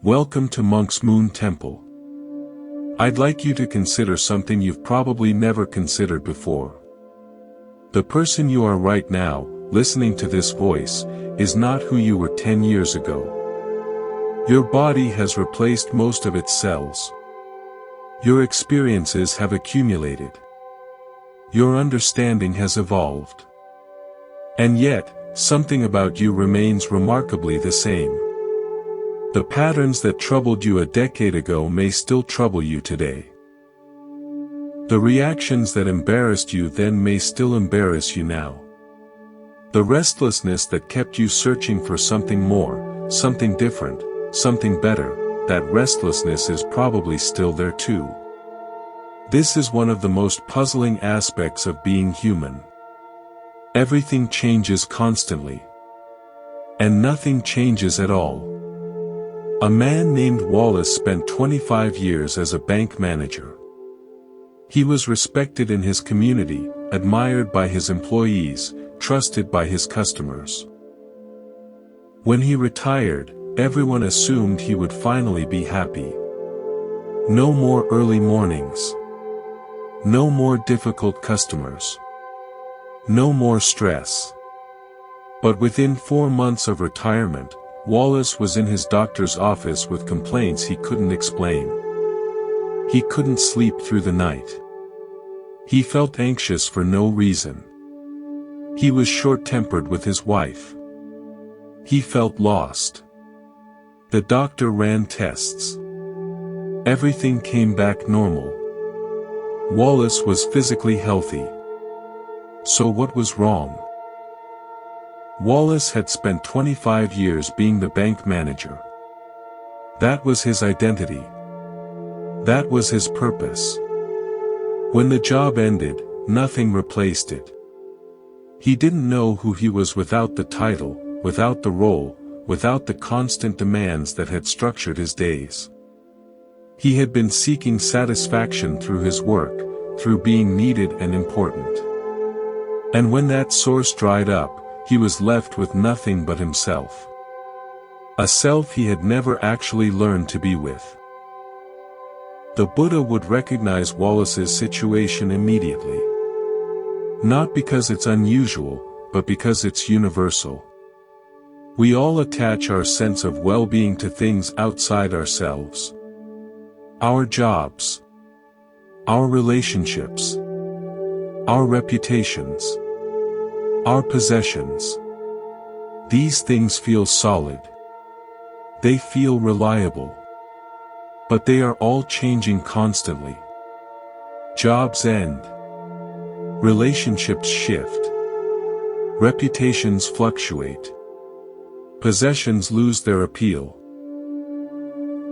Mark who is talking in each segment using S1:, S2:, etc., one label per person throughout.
S1: Welcome to Monk's Moon Temple. I'd like you to consider something you've probably never considered before. The person you are right now, listening to this voice, is not who you were 10 years ago. Your body has replaced most of its cells. Your experiences have accumulated. Your understanding has evolved. And yet, something about you remains remarkably the same. The patterns that troubled you a decade ago may still trouble you today. The reactions that embarrassed you then may still embarrass you now. The restlessness that kept you searching for something more, something different, something better, that restlessness is probably still there too. This is one of the most puzzling aspects of being human. Everything changes constantly. And nothing changes at all. A man named Wallace spent 25 years as a bank manager. He was respected in his community, admired by his employees, trusted by his customers. When he retired, everyone assumed he would finally be happy. No more early mornings. No more difficult customers. No more stress. But within 4 months of retirement, Wallace was in his doctor's office with complaints he couldn't explain. He couldn't sleep through the night. He felt anxious for no reason. He was short-tempered with his wife. He felt lost. The doctor ran tests. Everything came back normal. Wallace was physically healthy. So what was wrong? Wallace had spent 25 years being the bank manager. That was his identity. That was his purpose. When the job ended, nothing replaced it. He didn't know who he was without the title, without the role, without the constant demands that had structured his days. He had been seeking satisfaction through his work, through being needed and important. And when that source dried up, he was left with nothing but himself. A self he had never actually learned to be with. The Buddha would recognize Wallace's situation immediately. Not because it's unusual, but because it's universal. We all attach our sense of well-being to things outside ourselves. Our jobs. Our relationships. Our reputations. Our possessions. These things feel solid. They feel reliable. But they are all changing constantly. Jobs end. Relationships shift. Reputations fluctuate. Possessions lose their appeal.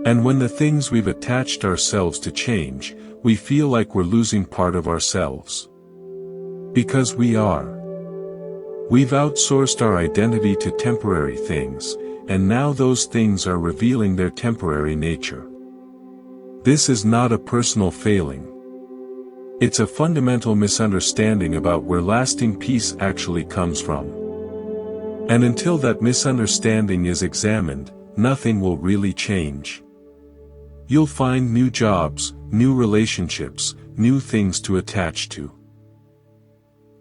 S1: And when the things we've attached ourselves to change, we feel like we're losing part of ourselves. Because we are. We've outsourced our identity to temporary things, and now those things are revealing their temporary nature. This is not a personal failing. It's a fundamental misunderstanding about where lasting peace actually comes from. And until that misunderstanding is examined, nothing will really change. You'll find new jobs, new relationships, new things to attach to.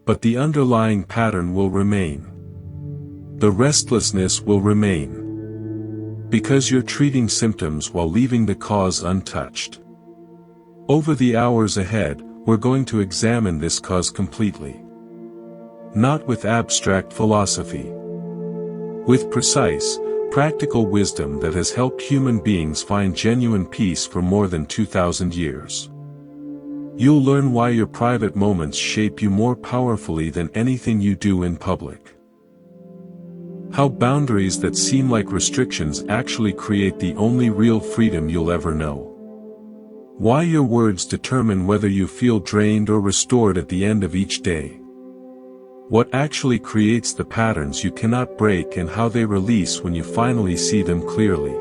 S1: But the underlying pattern will remain. The restlessness will remain. Because you're treating symptoms while leaving the cause untouched. Over the hours ahead, we're going to examine this cause completely. Not with abstract philosophy. With precise, practical wisdom that has helped human beings find genuine peace for more than 2,000 years. You'll learn why your private moments shape you more powerfully than anything you do in public. How boundaries that seem like restrictions actually create the only real freedom you'll ever know. Why your words determine whether you feel drained or restored at the end of each day. What actually creates the patterns you cannot break and how they release when you finally see them clearly.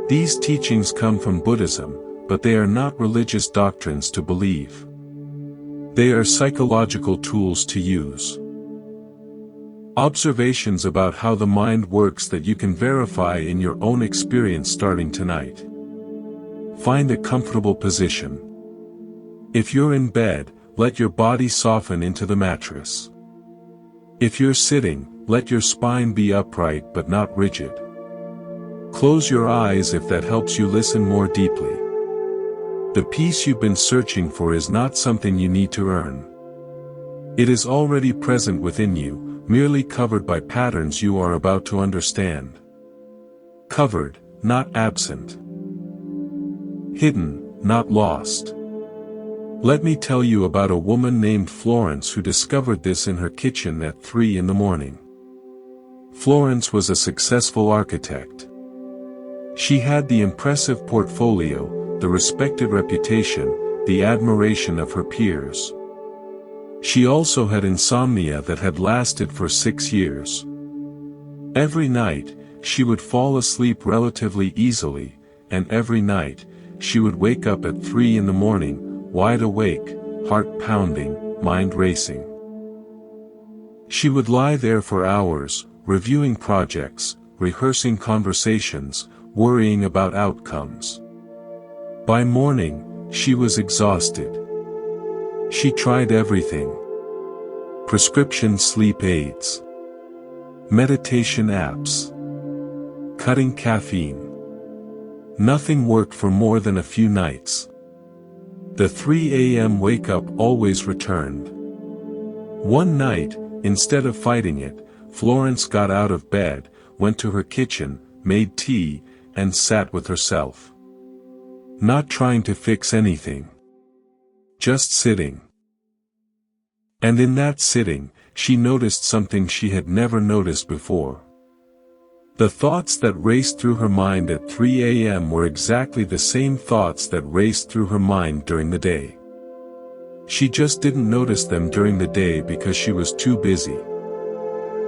S1: These teachings come from Buddhism, but they are not religious doctrines to believe. They are psychological tools to use. Observations about how the mind works that you can verify in your own experience starting tonight. Find a comfortable position. If you're in bed, let your body soften into the mattress. If you're sitting, let your spine be upright but not rigid. Close your eyes if that helps you listen more deeply. The peace you've been searching for is not something you need to earn. It is already present within you, merely covered by patterns you are about to understand. Covered, not absent. Hidden, not lost. Let me tell you about a woman named Florence who discovered this in her kitchen at 3 in the morning. Florence was a successful architect. She had the impressive portfolio, the respected reputation, the admiration of her peers. She also had insomnia that had lasted for 6 years. Every night, she would fall asleep relatively easily, and every night, she would wake up at 3 in the morning, wide awake, heart pounding, mind racing. She would lie there for hours, reviewing projects, rehearsing conversations, worrying about outcomes. By morning, she was exhausted. She tried everything. Prescription sleep aids. Meditation apps. Cutting caffeine. Nothing worked for more than a few nights. The 3 a.m. wake-up always returned. One night, instead of fighting it, Florence got out of bed, went to her kitchen, made tea, and sat with herself. Not trying to fix anything. Just sitting. And in that sitting, she noticed something she had never noticed before. The thoughts that raced through her mind at 3 a.m. were exactly the same thoughts that raced through her mind during the day. She just didn't notice them during the day because she was too busy.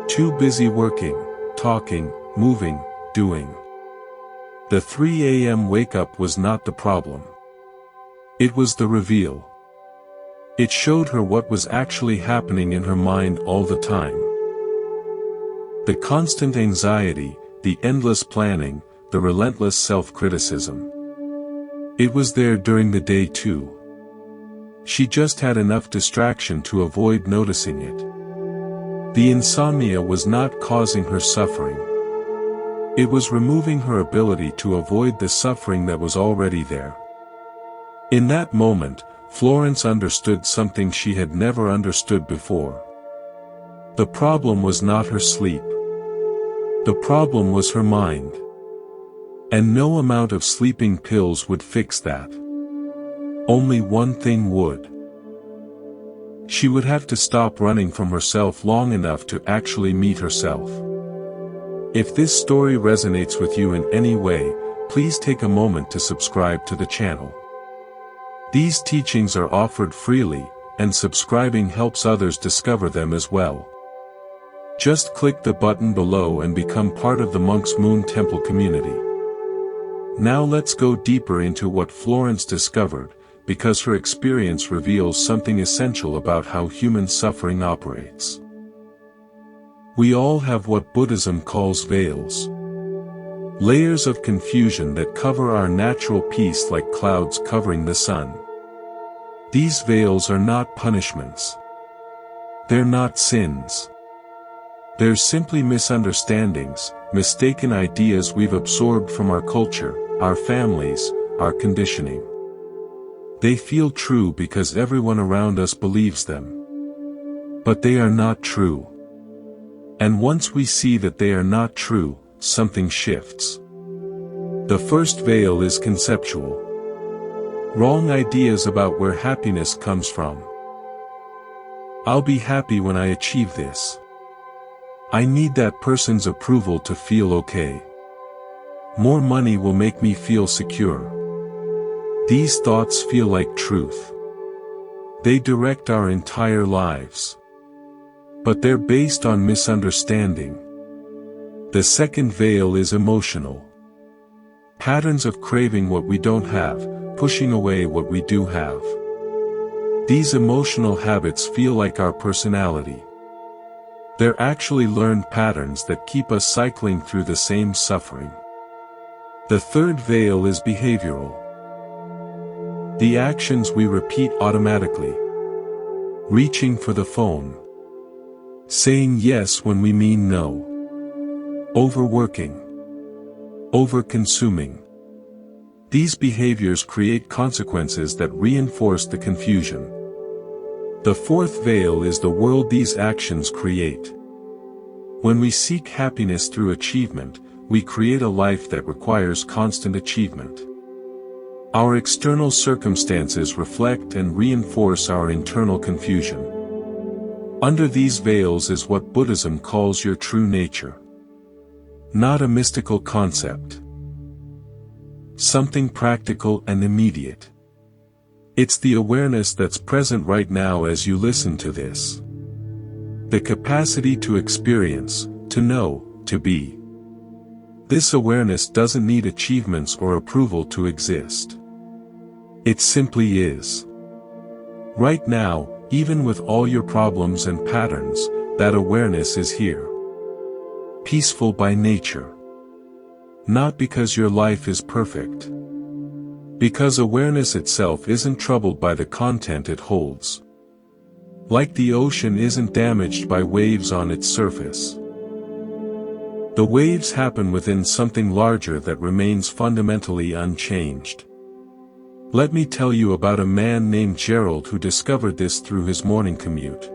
S1: Too busy working, talking, moving, doing. The 3 a.m. wake-up was not the problem. It was the reveal. It showed her what was actually happening in her mind all the time. The constant anxiety, the endless planning, the relentless self-criticism. It was there during the day too. She just had enough distraction to avoid noticing it. The insomnia was not causing her suffering. It was removing her ability to avoid the suffering that was already there. In that moment, Florence understood something she had never understood before. The problem was not her sleep. The problem was her mind. And no amount of sleeping pills would fix that. Only one thing would. She would have to stop running from herself long enough to actually meet herself. If this story resonates with you in any way, please take a moment to subscribe to the channel. These teachings are offered freely, and subscribing helps others discover them as well. Just click the button below and become part of the Monk's Moon Temple community. Now let's go deeper into what Florence discovered, because her experience reveals something essential about how human suffering operates. We all have what Buddhism calls veils. Layers of confusion that cover our natural peace like clouds covering the sun. These veils are not punishments. They're not sins. They're simply misunderstandings, mistaken ideas we've absorbed from our culture, our families, our conditioning. They feel true because everyone around us believes them. But they are not true. And once we see that they are not true, something shifts. The first veil is conceptual. Wrong ideas about where happiness comes from. I'll be happy when I achieve this. I need that person's approval to feel okay. More money will make me feel secure. These thoughts feel like truth. They direct our entire lives. But they're based on misunderstanding. The second veil is emotional. Patterns of craving what we don't have, pushing away what we do have. These emotional habits feel like our personality. They're actually learned patterns that keep us cycling through the same suffering. The third veil is behavioral. The actions we repeat automatically. Reaching for the phone. Saying yes when we mean no. Overworking. Over-consuming. These behaviors create consequences that reinforce the confusion. The fourth veil is the world these actions create. When we seek happiness through achievement, we create a life that requires constant achievement. Our external circumstances reflect and reinforce our internal confusion. Under these veils is what Buddhism calls your true nature. Not a mystical concept. Something practical and immediate. It's the awareness that's present right now as you listen to this. The capacity to experience, to know, to be. This awareness doesn't need achievements or approval to exist. It simply is. Right now, even with all your problems and patterns, that awareness is here. Peaceful by nature. Not because your life is perfect. Because awareness itself isn't troubled by the content it holds. Like the ocean isn't damaged by waves on its surface. The waves happen within something larger that remains fundamentally unchanged. Let me tell you about a man named Gerald who discovered this through his morning commute.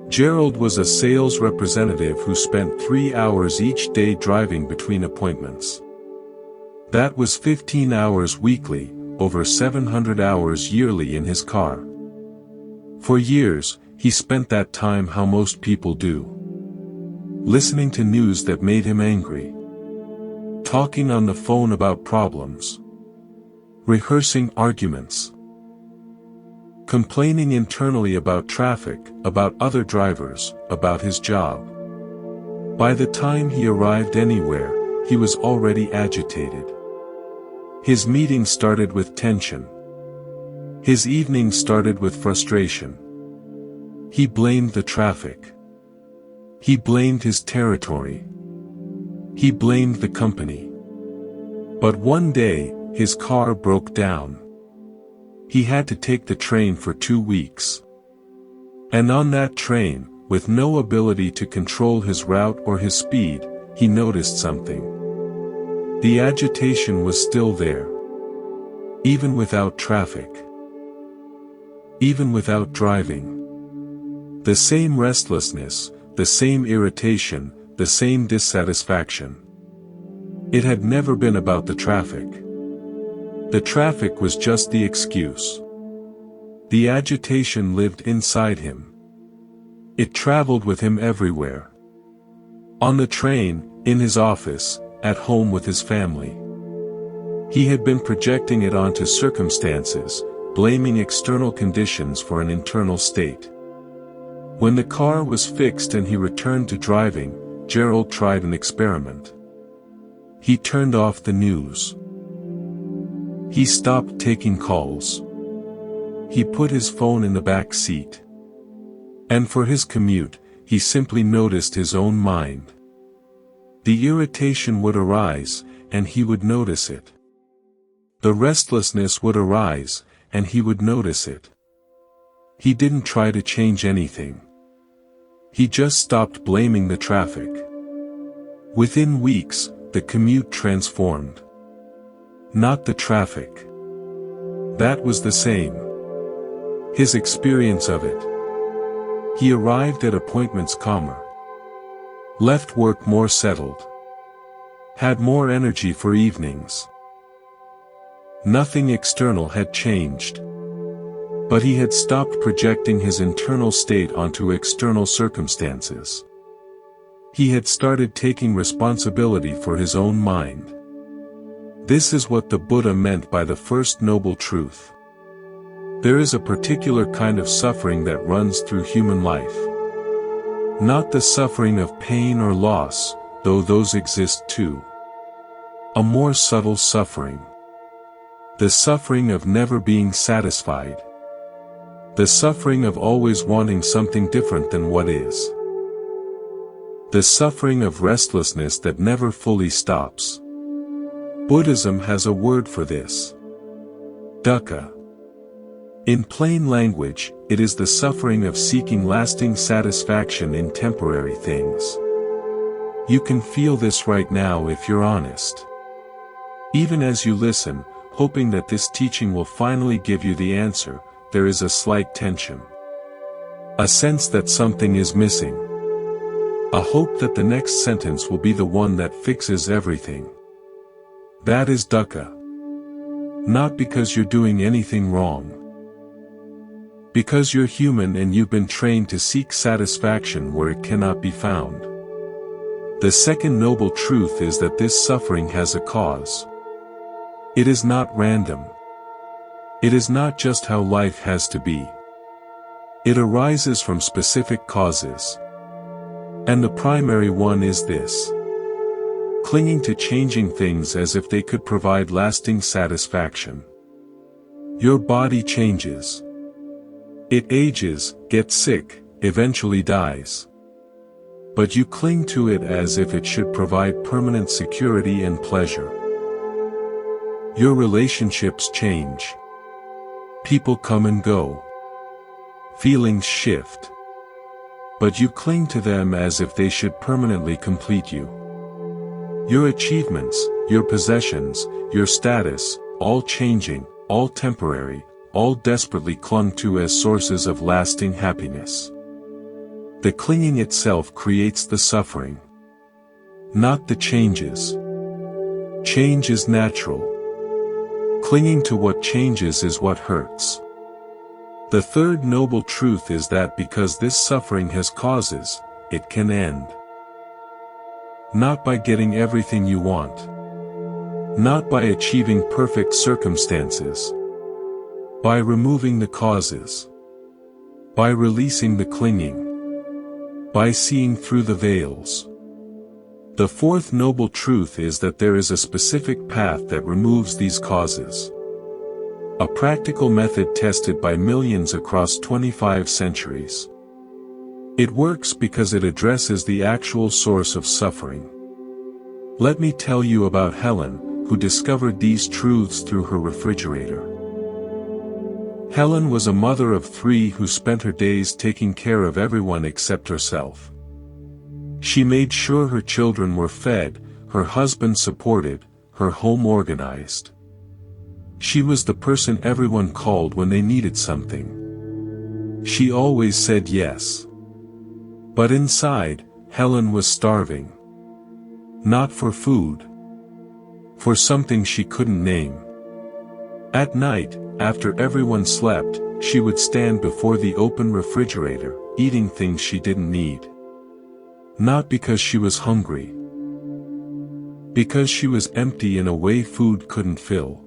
S1: Gerald was a sales representative who spent 3 hours each day driving between appointments. That was 15 hours weekly, over 700 hours yearly in his car. For years, he spent that time how most people do. Listening to news that made him angry. Talking on the phone about problems. Rehearsing arguments. Complaining internally about traffic, about other drivers, about his job. By the time he arrived anywhere, he was already agitated. His meeting started with tension. His evening started with frustration. He blamed the traffic. He blamed his territory. He blamed the company. But one day, his car broke down. He had to take the train for 2 weeks. And on that train, with no ability to control his route or his speed, he noticed something. The agitation was still there. Even without traffic. Even without driving. The same restlessness, the same irritation, the same dissatisfaction. It had never been about the traffic. The traffic was just the excuse. The agitation lived inside him. It traveled with him everywhere. On the train, in his office, at home with his family. He had been projecting it onto circumstances, blaming external conditions for an internal state. When the car was fixed and he returned to driving, Gerald tried an experiment. He turned off the news. He stopped taking calls. He put his phone in the back seat. And for his commute, he simply noticed his own mind. The irritation would arise, and he would notice it. The restlessness would arise, and he would notice it. He didn't try to change anything. He just stopped blaming the traffic. Within weeks, the commute transformed. Not the traffic. That was the same. His experience of it. He arrived at appointments calmer. Left work more settled. Had more energy for evenings. Nothing external had changed. But he had stopped projecting his internal state onto external circumstances. He had started taking responsibility for his own mind. This is what the Buddha meant by the first noble truth. There is a particular kind of suffering that runs through human life. Not the suffering of pain or loss, though those exist too. A more subtle suffering. The suffering of never being satisfied. The suffering of always wanting something different than what is. The suffering of restlessness that never fully stops. Buddhism has a word for this. Dukkha. In plain language, it is the suffering of seeking lasting satisfaction in temporary things. You can feel this right now if you're honest. Even as you listen, hoping that this teaching will finally give you the answer, there is a slight tension. A sense that something is missing. A hope that the next sentence will be the one that fixes everything. That is dukkha. Not because you're doing anything wrong. Because you're human and you've been trained to seek satisfaction where it cannot be found. The second noble truth is that this suffering has a cause. It is not random. It is not just how life has to be. It arises from specific causes. And the primary one is this. Clinging to changing things as if they could provide lasting satisfaction. Your body changes. It ages, gets sick, eventually dies. But you cling to it as if it should provide permanent security and pleasure. Your relationships change. People come and go. Feelings shift. But you cling to them as if they should permanently complete you. Your achievements, your possessions, your status, all changing, all temporary, all desperately clung to as sources of lasting happiness. The clinging itself creates the suffering. Not the changes. Change is natural. Clinging to what changes is what hurts. The third noble truth is that because this suffering has causes, it can end. Not by getting everything you want. Not by achieving perfect circumstances. By removing the causes. By releasing the clinging. By seeing through the veils. The fourth noble truth is that there is a specific path that removes these causes. A practical method tested by millions across 25 centuries. It works because it addresses the actual source of suffering. Let me tell you about Helen, who discovered these truths through her refrigerator. Helen was a mother of 3 who spent her days taking care of everyone except herself. She made sure her children were fed, her husband supported, her home organized. She was the person everyone called when they needed something. She always said yes. But inside, Helen was starving. Not for food. For something she couldn't name. At night, after everyone slept, she would stand before the open refrigerator, eating things she didn't need. Not because she was hungry. Because she was empty in a way food couldn't fill.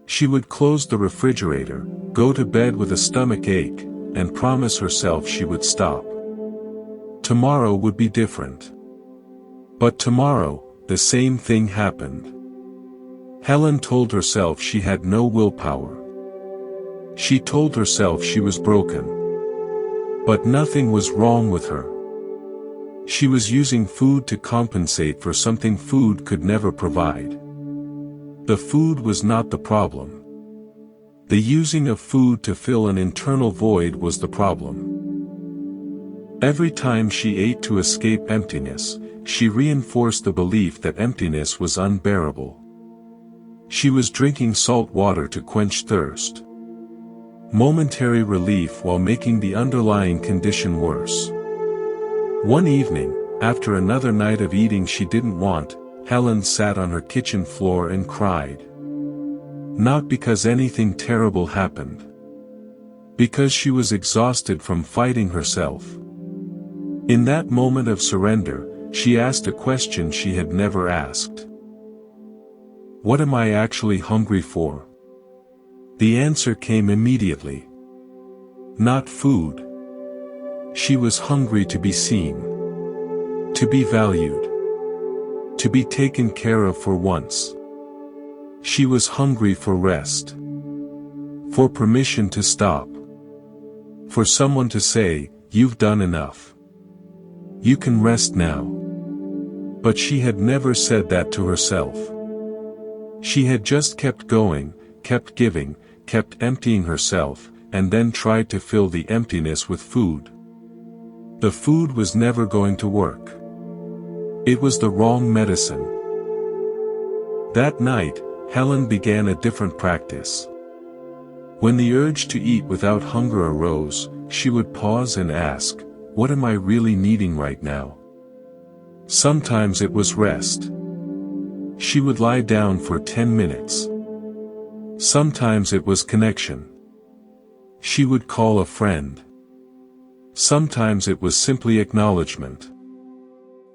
S1: She would close the refrigerator, go to bed with a stomach ache, and promise herself she would stop. Tomorrow would be different. But tomorrow, the same thing happened. Helen told herself she had no willpower. She told herself she was broken. But nothing was wrong with her. She was using food to compensate for something food could never provide. The food was not the problem. The using of food to fill an internal void was the problem. Every time she ate to escape emptiness, she reinforced the belief that emptiness was unbearable. She was drinking salt water to quench thirst. Momentary relief while making the underlying condition worse. One evening, after another night of eating she didn't want, Helen sat on her kitchen floor and cried. Not because anything terrible happened. Because she was exhausted from fighting herself. In that moment of surrender, she asked a question she had never asked. What am I actually hungry for? The answer came immediately. Not food. She was hungry to be seen. To be valued. To be taken care of for once. She was hungry for rest. For permission to stop. For someone to say, "You've done enough. You can rest now. But she had never said that to herself. She had just kept going, kept giving, kept emptying herself, and then tried to fill the emptiness with food. The food was never going to work. It was the wrong medicine. That night, Helen began a different practice. When the urge to eat without hunger arose, she would pause and ask, "What am I really needing right now?" Sometimes it was rest. She would lie down for 10 minutes. Sometimes it was connection. She would call a friend. Sometimes it was simply acknowledgement.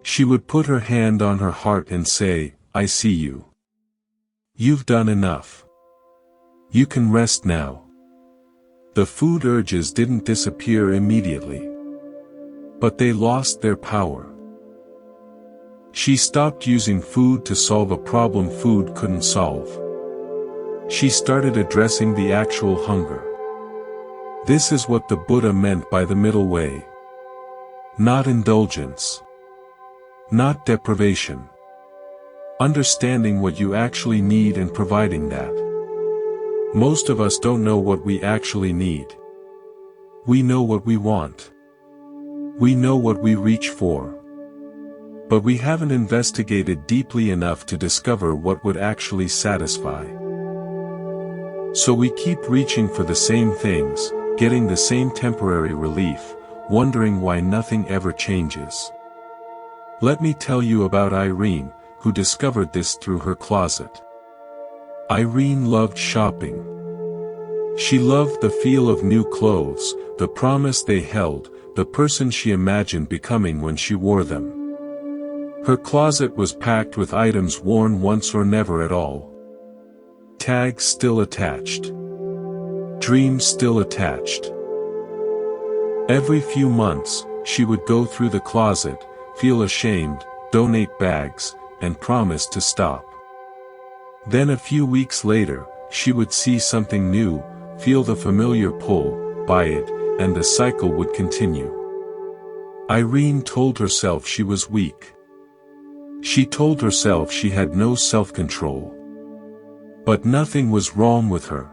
S1: She would put her hand on her heart and say, "I see you. You've done enough. You can rest now." The food urges didn't disappear immediately. But they lost their power. She stopped using food to solve a problem food couldn't solve. She started addressing the actual hunger. This is what the Buddha meant by the middle way. Not indulgence. Not deprivation. Understanding what you actually need and providing that. Most of us don't know what we actually need. We know what we want. We know what we reach for. But we haven't investigated deeply enough to discover what would actually satisfy. So we keep reaching for the same things, getting the same temporary relief, wondering why nothing ever changes. Let me tell you about Irene, who discovered this through her closet. Irene loved shopping. She loved the feel of new clothes, the promise they held, the person she imagined becoming when she wore them. Her closet was packed with items worn once or never at all. Tags still attached. Dreams still attached. Every few months, she would go through the closet, feel ashamed, donate bags, and promise to stop. Then a few weeks later, she would see something new, feel the familiar pull, buy it, and the cycle would continue. Irene told herself she was weak. She told herself she had no self-control. But nothing was wrong with her.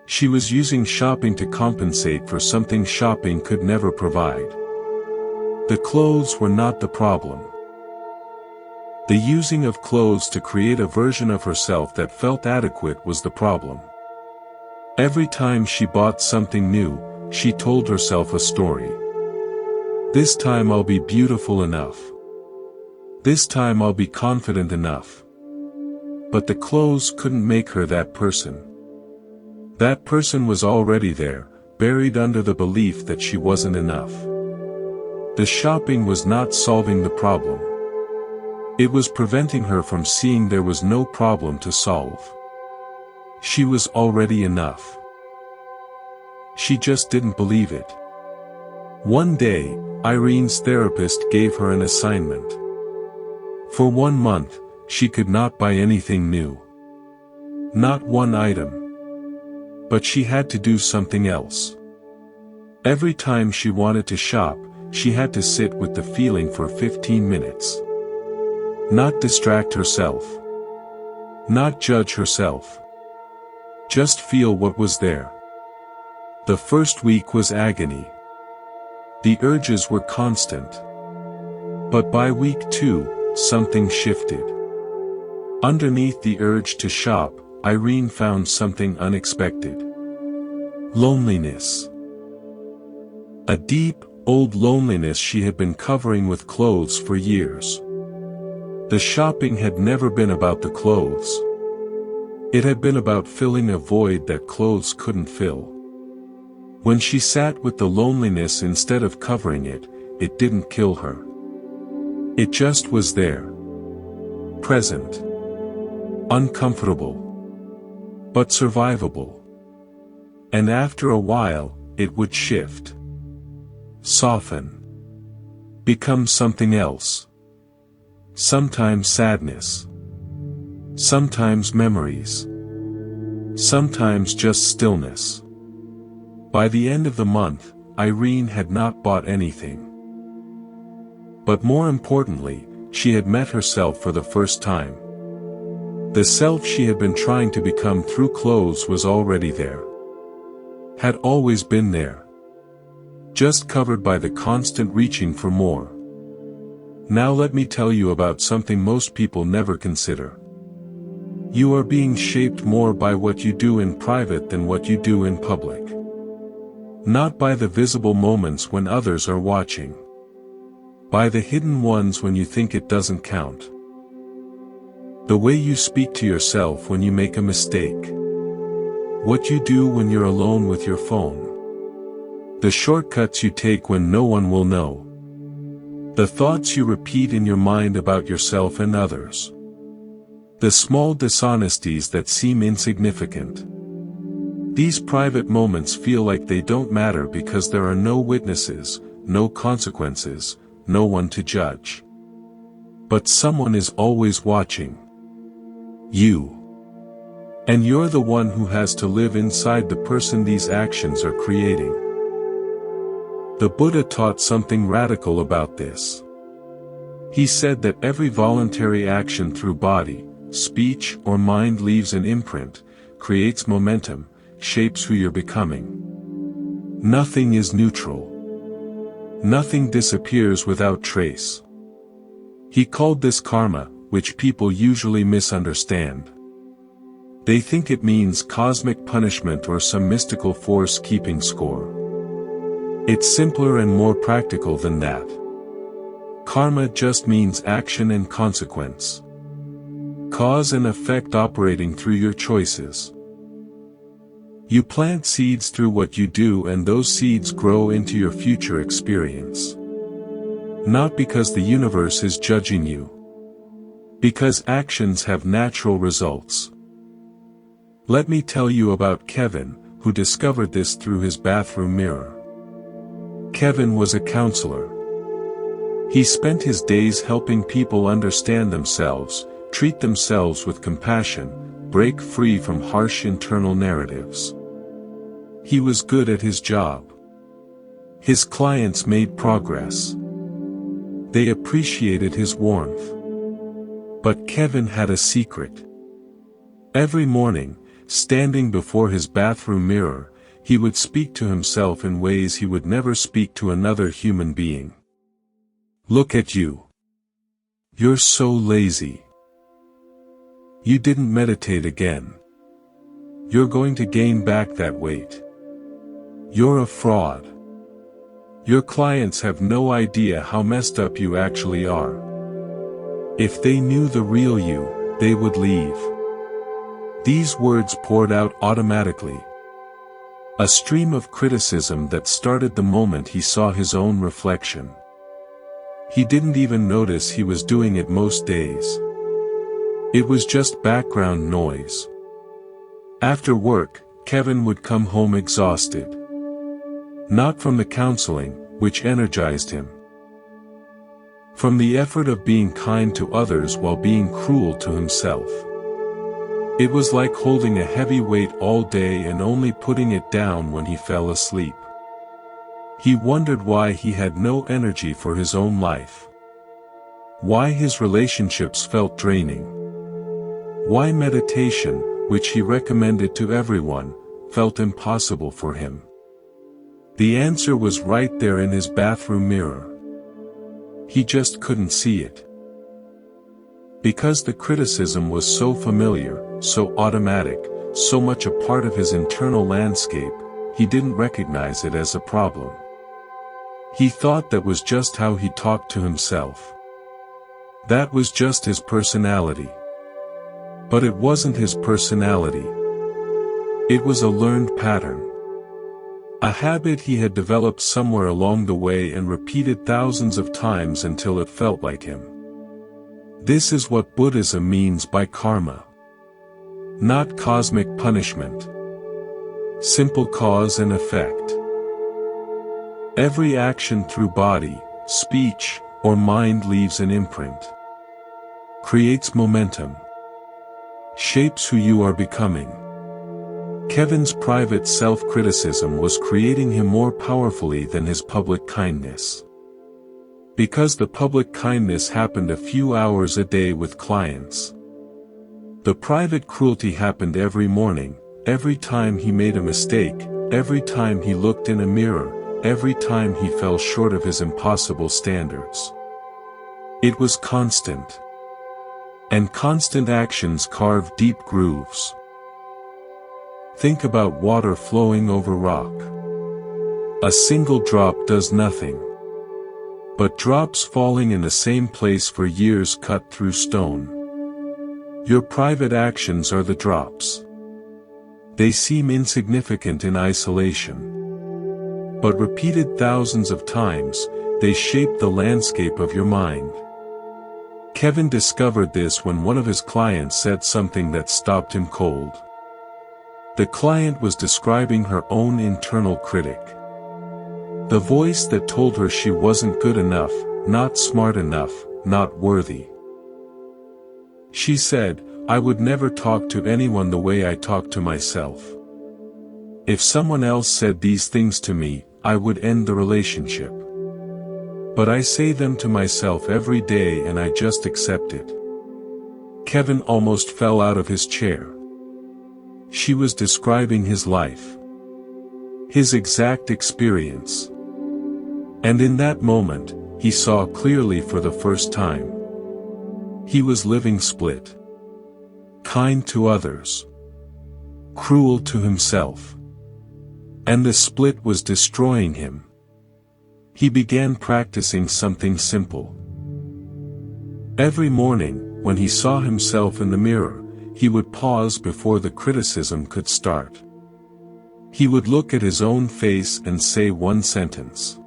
S1: She was using shopping to compensate for something shopping could never provide. The clothes were not the problem. The using of clothes to create a version of herself that felt adequate was the problem. Every time she bought something new, she told herself a story. This time I'll be beautiful enough. This time I'll be confident enough. But the clothes couldn't make her that person. That person was already there, buried under the belief that she wasn't enough. The shopping was not solving the problem. It was preventing her from seeing there was no problem to solve. She was already enough. She just didn't believe it. One day, Irene's therapist gave her an assignment. For 1 month, she could not buy anything new. Not one item. But she had to do something else. Every time she wanted to shop, she had to sit with the feeling for 15 minutes. Not distract herself. Not judge herself. Just feel what was there. The first week was agony. The urges were constant. But by week 2, something shifted. Underneath the urge to shop, Irene found something unexpected. Loneliness. A deep, old loneliness she had been covering with clothes for years. The shopping had never been about the clothes. It had been about filling a void that clothes couldn't fill. When she sat with the loneliness instead of covering it, it didn't kill her. It just was there. Present. Uncomfortable. But survivable. And after a while, it would shift. Soften. Become something else. Sometimes sadness. Sometimes memories. Sometimes just stillness. By the end of the month, Irene had not bought anything. But more importantly, she had met herself for the first time. The self she had been trying to become through clothes was already there. Had always been there. Just covered by the constant reaching for more. Now let me tell you about something most people never consider. You are being shaped more by what you do in private than what you do in public. Not by the visible moments when others are watching. By the hidden ones when you think it doesn't count. The way you speak to yourself when you make a mistake. What you do when you're alone with your phone. The shortcuts you take when no one will know. The thoughts you repeat in your mind about yourself and others. The small dishonesties that seem insignificant. These private moments feel like they don't matter because there are no witnesses, no consequences, no one to judge. But someone is always watching. You. And you're the one who has to live inside the person these actions are creating. The Buddha taught something radical about this. He said that every voluntary action through body, speech, or mind leaves an imprint, creates momentum, shapes who you're becoming. Nothing is neutral. Nothing disappears without trace. He called this karma, which people usually misunderstand. They think it means cosmic punishment or some mystical force keeping score. It's simpler and more practical than that. Karma just means action and consequence. Cause and effect operating through your choices. You plant seeds through what you do, and those seeds grow into your future experience. Not because the universe is judging you. Because actions have natural results. Let me tell you about Kevin, who discovered this through his bathroom mirror. Kevin was a counselor. He spent his days helping people understand themselves, treat themselves with compassion, break free from harsh internal narratives. He was good at his job. His clients made progress. They appreciated his warmth. But Kevin had a secret. Every morning, standing before his bathroom mirror, he would speak to himself in ways he would never speak to another human being. Look at you. You're so lazy. You didn't meditate again. You're going to gain back that weight. You're a fraud. Your clients have no idea how messed up you actually are. If they knew the real you, they would leave. These words poured out automatically. A stream of criticism that started the moment he saw his own reflection. He didn't even notice he was doing it most days. It was just background noise. After work, Kevin would come home exhausted. Not from the counseling, which energized him. From the effort of being kind to others while being cruel to himself. It was like holding a heavy weight all day and only putting it down when he fell asleep. He wondered why he had no energy for his own life. Why his relationships felt draining. Why meditation, which he recommended to everyone, felt impossible for him. The answer was right there in his bathroom mirror. He just couldn't see it. Because the criticism was so familiar, so automatic, so much a part of his internal landscape, he didn't recognize it as a problem. He thought that was just how he talked to himself. That was just his personality. But it wasn't his personality. It was a learned pattern. A habit he had developed somewhere along the way and repeated thousands of times until it felt like him. This is what Buddhism means by karma. Not cosmic punishment. Simple cause and effect. Every action through body, speech, or mind leaves an imprint. Creates momentum. Shapes who you are becoming. Kevin's private self-criticism was creating him more powerfully than his public kindness. Because the public kindness happened a few hours a day with clients. The private cruelty happened every morning, every time he made a mistake, every time he looked in a mirror, every time he fell short of his impossible standards. It was constant. And constant actions carve deep grooves. Think about water flowing over rock. A single drop does nothing. But drops falling in the same place for years cut through stone. Your private actions are the drops. They seem insignificant in isolation. But repeated thousands of times, they shape the landscape of your mind. Kevin discovered this when one of his clients said something that stopped him cold. The client was describing her own internal critic. The voice that told her she wasn't good enough, not smart enough, not worthy. She said, "I would never talk to anyone the way I talk to myself. If someone else said these things to me, I would end the relationship. But I say them to myself every day and I just accept it." Kevin almost fell out of his chair. She was describing his life. His exact experience. And in that moment, he saw clearly for the first time. He was living split. Kind to others. Cruel to himself. And the split was destroying him. He began practicing something simple. Every morning, when he saw himself in the mirror, he would pause before the criticism could start. He would look at his own face and say one sentence.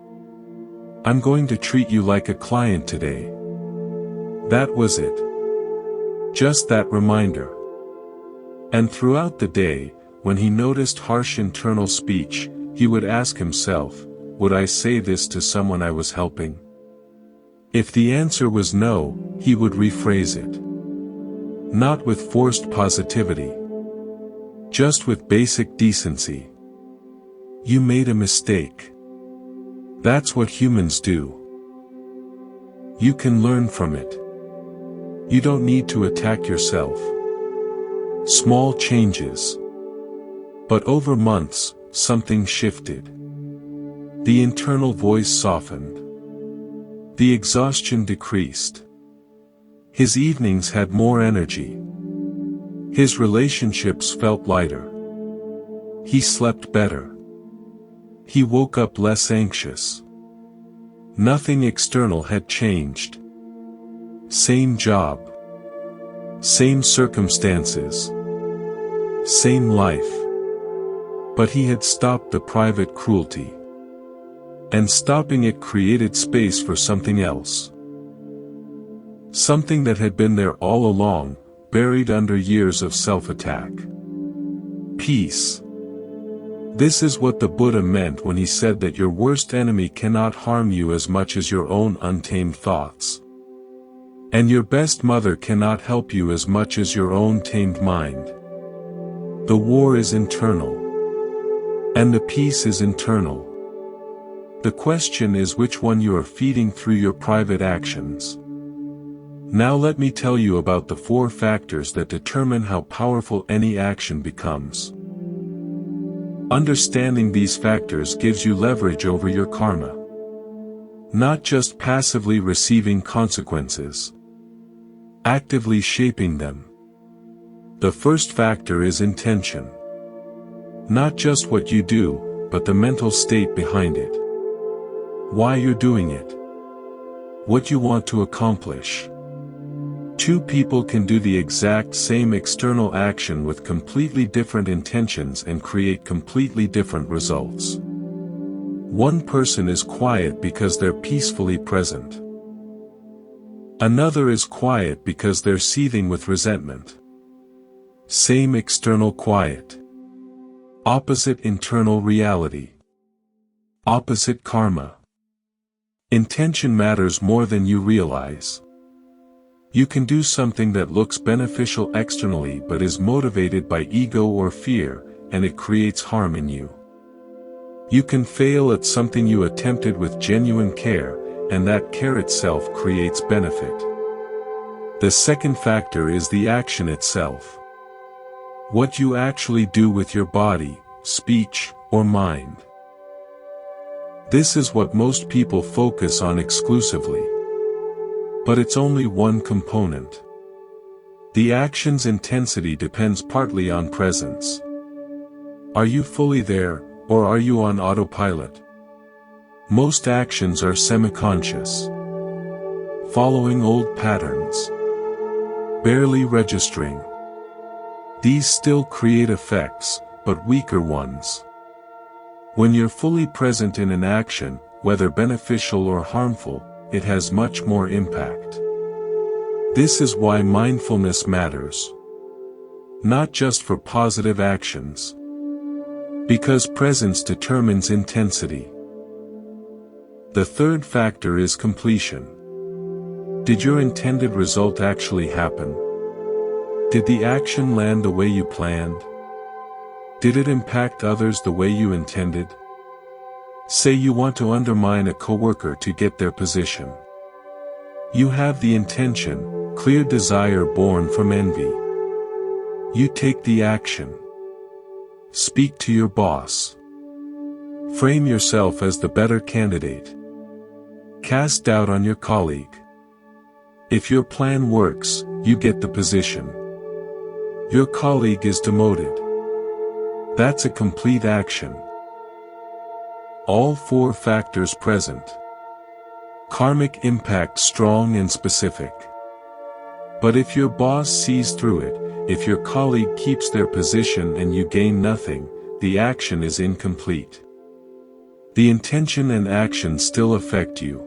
S1: "I'm going to treat you like a client today." That was it. Just that reminder. And throughout the day, when he noticed harsh internal speech, he would ask himself, would I say this to someone I was helping? If the answer was no, he would rephrase it. Not with forced positivity. Just with basic decency. "You made a mistake. That's what humans do. You can learn from it. You don't need to attack yourself." Small changes. But over months, something shifted. The internal voice softened. The exhaustion decreased. His evenings had more energy. His relationships felt lighter. He slept better. He woke up less anxious. Nothing external had changed. Same job. Same circumstances. Same life. But he had stopped the private cruelty. And stopping it created space for something else. Something that had been there all along, buried under years of self-attack. Peace. This is what the Buddha meant when he said that your worst enemy cannot harm you as much as your own untamed thoughts. And your best mother cannot help you as much as your own tamed mind. The war is internal. And the peace is internal. The question is which one you are feeding through your private actions. Now let me tell you about the 4 factors that determine how powerful any action becomes. Understanding these factors gives you leverage over your karma. Not just passively receiving consequences. Actively shaping them. The first factor is intention. Not just what you do, but the mental state behind it. Why you're doing it. What you want to accomplish. 2 people can do the exact same external action with completely different intentions and create completely different results. One person is quiet because they're peacefully present. Another is quiet because they're seething with resentment. Same external quiet. Opposite internal reality. Opposite karma. Intention matters more than you realize. You can do something that looks beneficial externally but is motivated by ego or fear, and it creates harm in you. You can fail at something you attempted with genuine care, and that care itself creates benefit. The second factor is the action itself. What you actually do with your body, speech, or mind. This is what most people focus on exclusively. But it's only one component. The action's intensity depends partly on presence. Are you fully there, or are you on autopilot? Most actions are semi-conscious. Following old patterns. Barely registering. These still create effects, but weaker ones. When you're fully present in an action, whether beneficial or harmful, it has much more impact. This is why mindfulness matters. Not just for positive actions. Because presence determines intensity. The third factor is completion. Did your intended result actually happen? Did the action land the way you planned? Did it impact others the way you intended? Say you want to undermine a coworker to get their position. You have the intention, clear desire born from envy. You take the action. Speak to your boss. Frame yourself as the better candidate. Cast doubt on your colleague. If your plan works, you get the position. Your colleague is demoted. That's a complete action. All four factors present. Karmic impact strong and specific. But if your boss sees through it, if your colleague keeps their position and you gain nothing, the action is incomplete. The intention and action still affect you.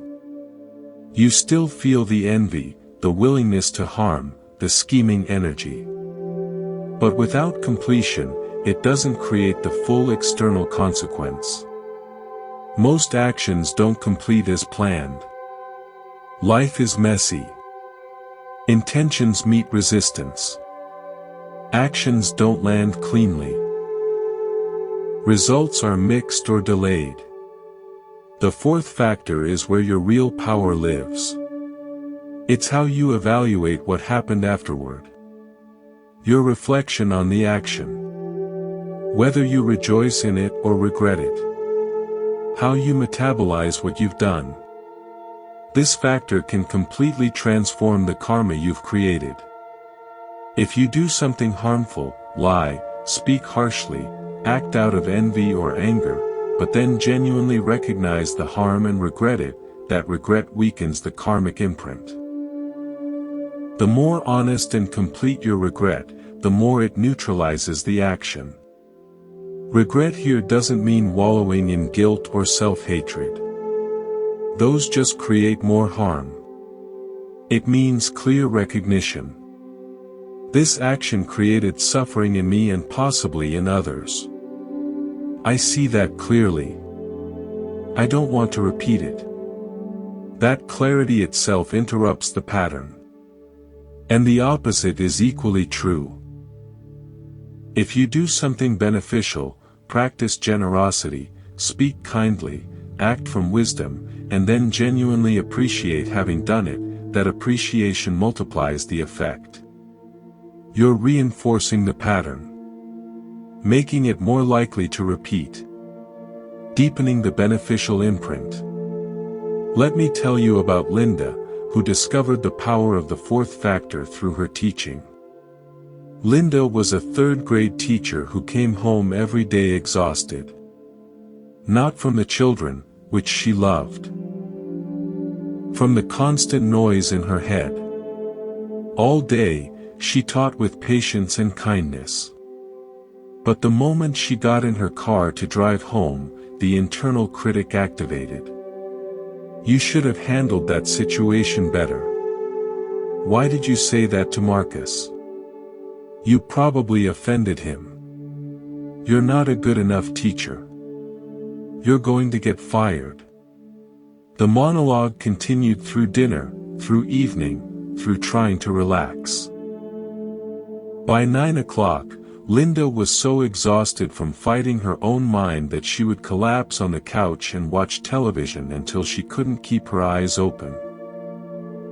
S1: You still feel the envy, the willingness to harm, the scheming energy. But without completion, it doesn't create the full external consequence. Most actions don't complete as planned. Life is messy. Intentions meet resistance. Actions don't land cleanly. Results are mixed or delayed. The fourth factor is where your real power lives. It's how you evaluate what happened afterward. Your reflection on the action. Whether you rejoice in it or regret it. How you metabolize what you've done. This factor can completely transform the karma you've created. If you do something harmful, lie, speak harshly, act out of envy or anger, but then genuinely recognize the harm and regret it, that regret weakens the karmic imprint. The more honest and complete your regret, the more it neutralizes the action. Regret here doesn't mean wallowing in guilt or self-hatred. Those just create more harm. It means clear recognition. This action created suffering in me and possibly in others. I see that clearly. I don't want to repeat it. That clarity itself interrupts the pattern. And the opposite is equally true. If you do something beneficial, practice generosity, speak kindly, act from wisdom, and then genuinely appreciate having done it, that appreciation multiplies the effect. You're reinforcing the pattern. Making it more likely to repeat. Deepening the beneficial imprint. Let me tell you about Linda, who discovered the power of the fourth factor through her teaching. Linda was a third-grade teacher who came home every day exhausted. Not from the children, which she loved. From the constant noise in her head. All day, she taught with patience and kindness. But the moment she got in her car to drive home, the internal critic activated. You should have handled that situation better. Why did you say that to Marcus? You probably offended him. You're not a good enough teacher. You're going to get fired. The monologue continued through dinner, through evening, through trying to relax. By 9 o'clock, Linda was so exhausted from fighting her own mind that she would collapse on the couch and watch television until she couldn't keep her eyes open.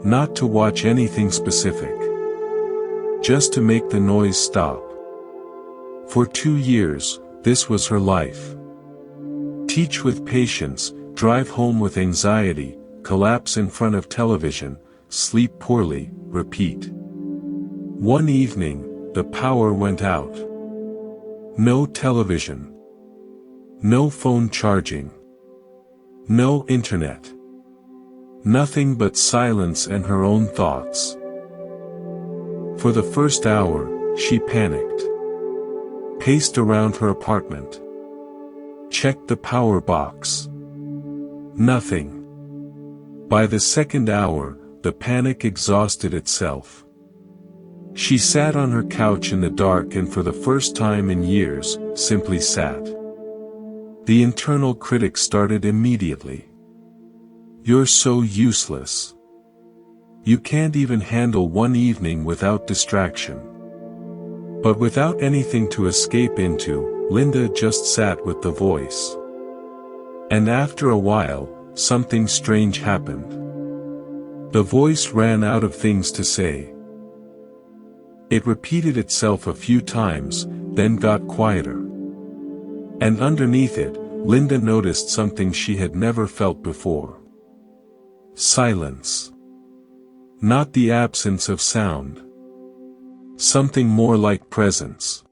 S1: Not to watch anything specific. Just to make the noise stop. For 2 years, this was her life. Teach with patience, drive home with anxiety, collapse in front of television, sleep poorly, repeat. One evening, the power went out. No television. No phone charging. No internet. Nothing but silence and her own thoughts. For the first hour, she panicked. Paced around her apartment. Checked the power box. Nothing. By the second hour, the panic exhausted itself. She sat on her couch in the dark and for the first time in years, simply sat. The internal critic started immediately. You're so useless. You can't even handle one evening without distraction. But without anything to escape into, Linda just sat with the voice. And after a while, something strange happened. The voice ran out of things to say. It repeated itself a few times, then got quieter. And underneath it, Linda noticed something she had never felt before. Silence. Not the absence of sound. Something more like presence.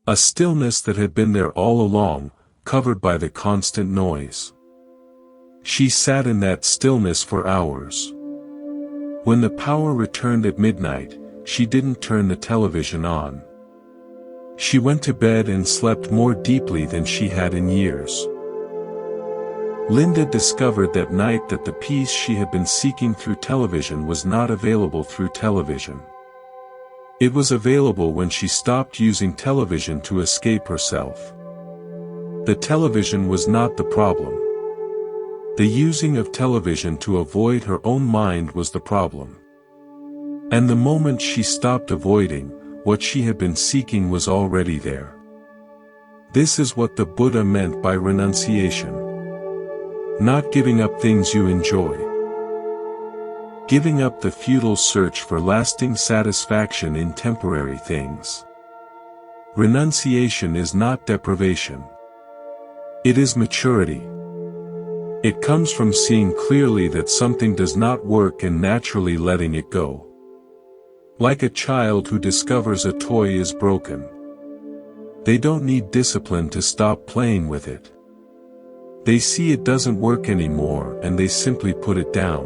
S1: A stillness that had been there all along, covered by the constant noise. She sat in that stillness for hours. When the power returned at midnight, she didn't turn the television on. She went to bed and slept more deeply than she had in years. Linda discovered that night that the peace she had been seeking through television was not available through television. It was available when she stopped using television to escape herself. The television was not the problem. The using of television to avoid her own mind was the problem. And the moment she stopped avoiding, what she had been seeking was already there. This is what the Buddha meant by renunciation. Not giving up things you enjoy. Giving up the futile search for lasting satisfaction in temporary things. Renunciation is not deprivation. It is maturity. It comes from seeing clearly that something does not work and naturally letting it go. Like a child who discovers a toy is broken. They don't need discipline to stop playing with it. They see it doesn't work anymore and they simply put it down.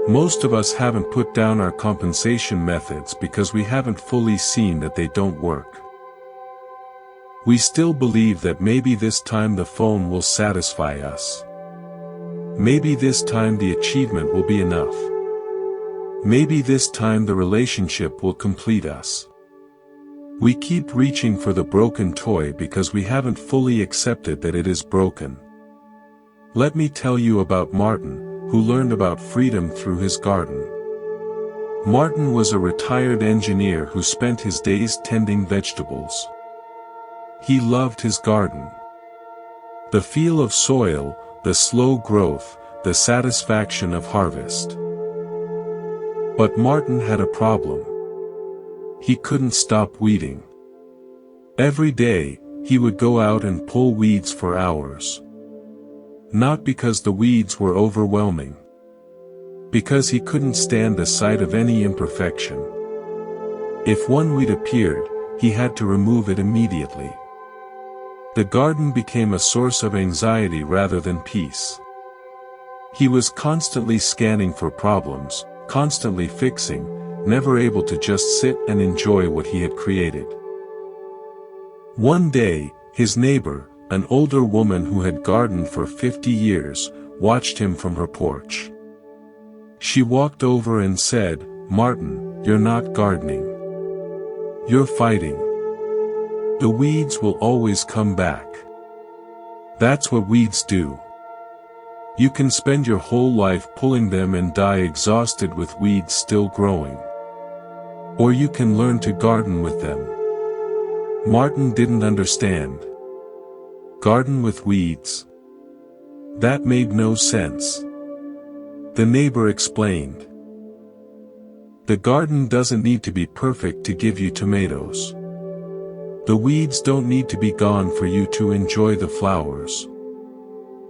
S1: Most of us haven't put down our compensation methods because we haven't fully seen that they don't work. We still believe that maybe this time the phone will satisfy us. Maybe this time the achievement will be enough. Maybe this time the relationship will complete us. We keep reaching for the broken toy because we haven't fully accepted that it is broken. Let me tell you about Martin, who learned about freedom through his garden. Martin was a retired engineer who spent his days tending vegetables. He loved his garden. The feel of soil, the slow growth, the satisfaction of harvest. But Martin had a problem. He couldn't stop weeding. Every day, he would go out and pull weeds for hours. Not because the weeds were overwhelming. Because he couldn't stand the sight of any imperfection. If one weed appeared, he had to remove it immediately. The garden became a source of anxiety rather than peace. He was constantly scanning for problems, constantly fixing, never able to just sit and enjoy what he had created. One day, his neighbor, an older woman who had gardened for 50 years, watched him from her porch. She walked over and said, "Martin, you're not gardening. You're fighting. The weeds will always come back. That's what weeds do. You can spend your whole life pulling them and die exhausted with weeds still growing. Or you can learn to garden with them. Martin didn't understand. Garden with weeds? That made no sense. The neighbor explained. The garden doesn't need to be perfect to give you tomatoes. The weeds don't need to be gone for you to enjoy the flowers.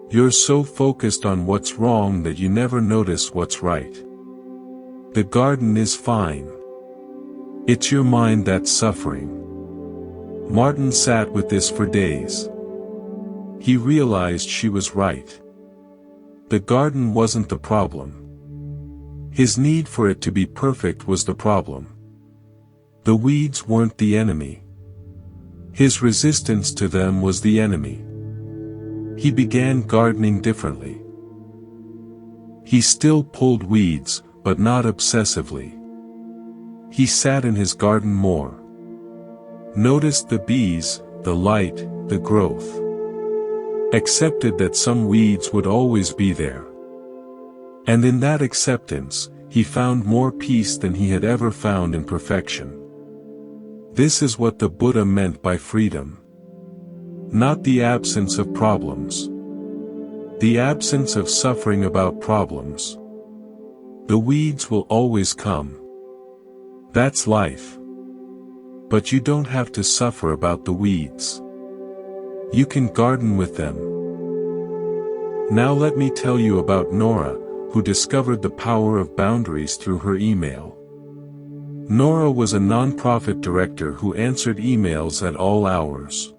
S1: You're so focused on what's wrong that you never notice what's right. The garden is fine. It's your mind that's suffering. Martin sat with this for days. He realized she was right. The garden wasn't the problem. His need for it to be perfect was the problem. The weeds weren't the enemy. His resistance to them was the enemy. He began gardening differently. He still pulled weeds, but not obsessively. He sat in his garden more. Noticed the bees, the light, the growth. Accepted that some weeds would always be there. And in that acceptance, he found more peace than he had ever found in perfection. This is what the Buddha meant by freedom. Not the absence of problems. The absence of suffering about problems. The weeds will always come. That's life. But you don't have to suffer about the weeds. You can garden with them. Now let me tell you about Nora, who discovered the power of boundaries through her email. Nora was a non-profit director who answered emails at all hours.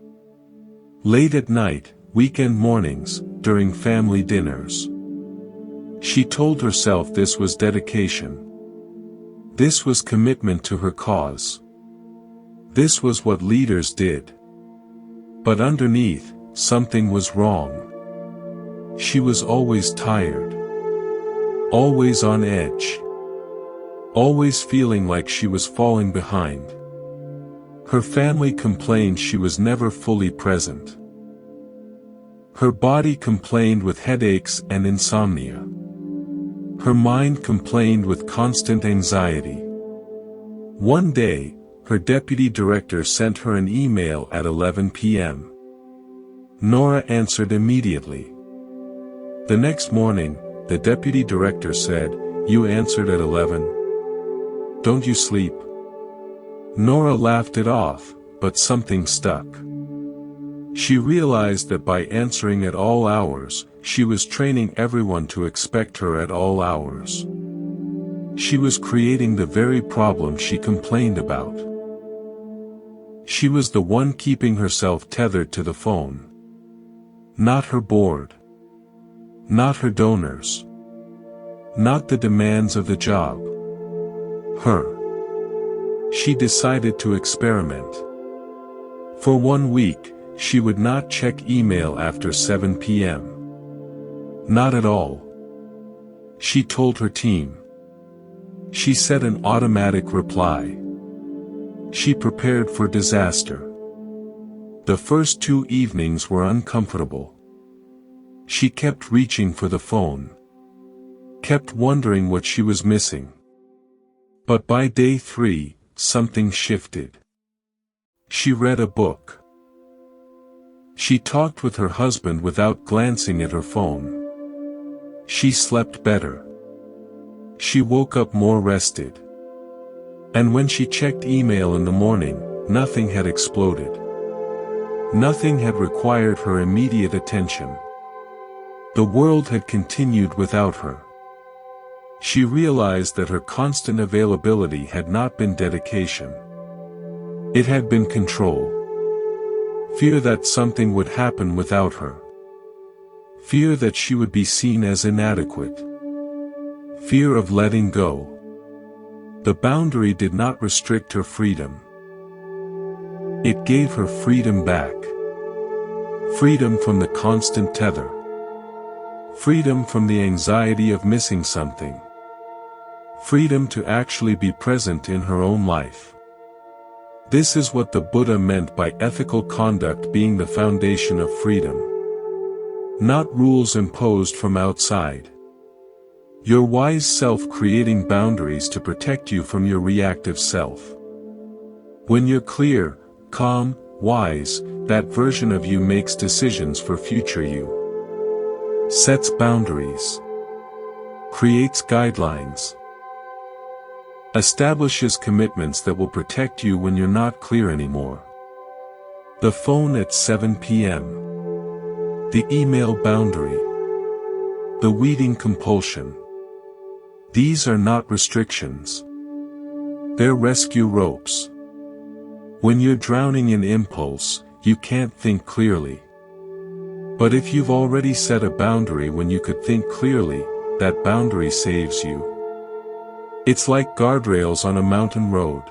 S1: Late at night, weekend mornings, during family dinners. She told herself this was dedication. This was commitment to her cause. This was what leaders did. But underneath, something was wrong. She was always tired. Always on edge. Always feeling like she was falling behind. Her family complained she was never fully present. Her body complained with headaches and insomnia. Her mind complained with constant anxiety. One day, her deputy director sent her an email at 11 p.m. Nora answered immediately. The next morning, the deputy director said, "You answered at 11? Don't you sleep?" Nora laughed it off, but something stuck. She realized that by answering at all hours, she was training everyone to expect her at all hours. She was creating the very problem she complained about. She was the one keeping herself tethered to the phone. Not her board. Not her donors. Not the demands of the job. Her. She decided to experiment. For 1 week, she would not check email after 7 p.m. Not at all. She told her team. She set an automatic reply. She prepared for disaster. The first 2 evenings were uncomfortable. She kept reaching for the phone. Kept wondering what she was missing. But by day 3, something shifted. She read a book. She talked with her husband without glancing at her phone. She slept better. She woke up more rested. And when she checked email in the morning, nothing had exploded. Nothing had required her immediate attention. The world had continued without her. She realized that her constant availability had not been dedication. It had been control. Fear that something would happen without her. Fear that she would be seen as inadequate. Fear of letting go. The boundary did not restrict her freedom. It gave her freedom back. Freedom from the constant tether. Freedom from the anxiety of missing something. Freedom to actually be present in her own life. This is what the Buddha meant by ethical conduct being the foundation of freedom. Not rules imposed from outside. Your wise self creating boundaries to protect you from your reactive self. When you're clear, calm, wise, that version of you makes decisions for future you. Sets boundaries. Creates guidelines. Establishes commitments that will protect you when you're not clear anymore. The phone at 7 p.m. The email boundary. The weeding compulsion. These are not restrictions. They're rescue ropes. When you're drowning in impulse, you can't think clearly. But if you've already set a boundary when you could think clearly, that boundary saves you. It's like guardrails on a mountain road.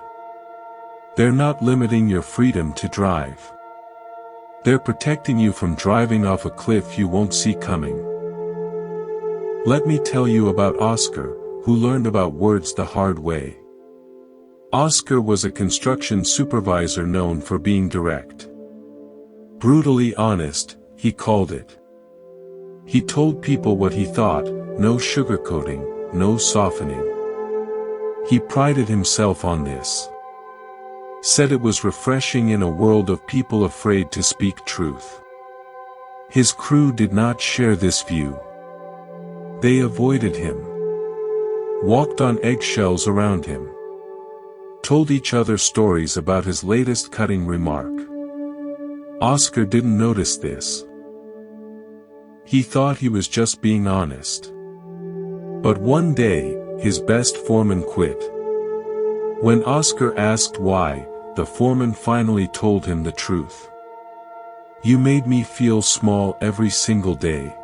S1: They're not limiting your freedom to drive. They're protecting you from driving off a cliff you won't see coming. Let me tell you about Oscar, who learned about words the hard way. Oscar was a construction supervisor known for being direct. Brutally honest, he called it. He told people what he thought, no sugarcoating, no softening. He prided himself on this. Said it was refreshing in a world of people afraid to speak truth. His crew did not share this view. They avoided him. Walked on eggshells around him. Told each other stories about his latest cutting remark. Oscar didn't notice this. He thought he was just being honest. But one day, his best foreman quit. When Oscar asked why, the foreman finally told him the truth. You made me feel small every single day.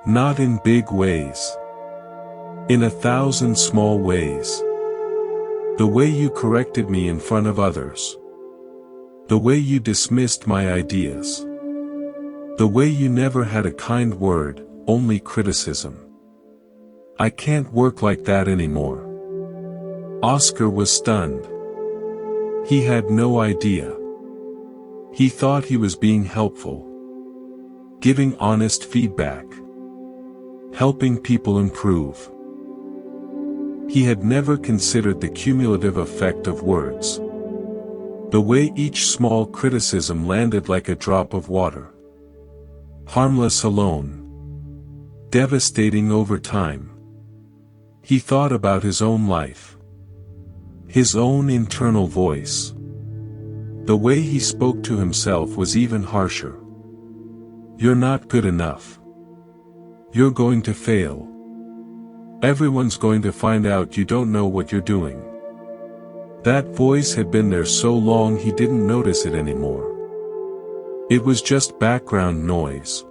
S1: Not in big ways. In 1,000 small ways. The way you corrected me in front of others. The way you dismissed my ideas. The way you never had a kind word, only criticism. I can't work like that anymore. Oscar was stunned. He had no idea. He thought he was being helpful. Giving honest feedback. Helping people improve. He had never considered the cumulative effect of words. The way each small criticism landed like a drop of water. Harmless alone. Devastating over time. He thought about his own life. His own internal voice. The way he spoke to himself was even harsher. You're not good enough. You're going to fail. Everyone's going to find out you don't know what you're doing. That voice had been there so long he didn't notice it anymore. It was just background noise.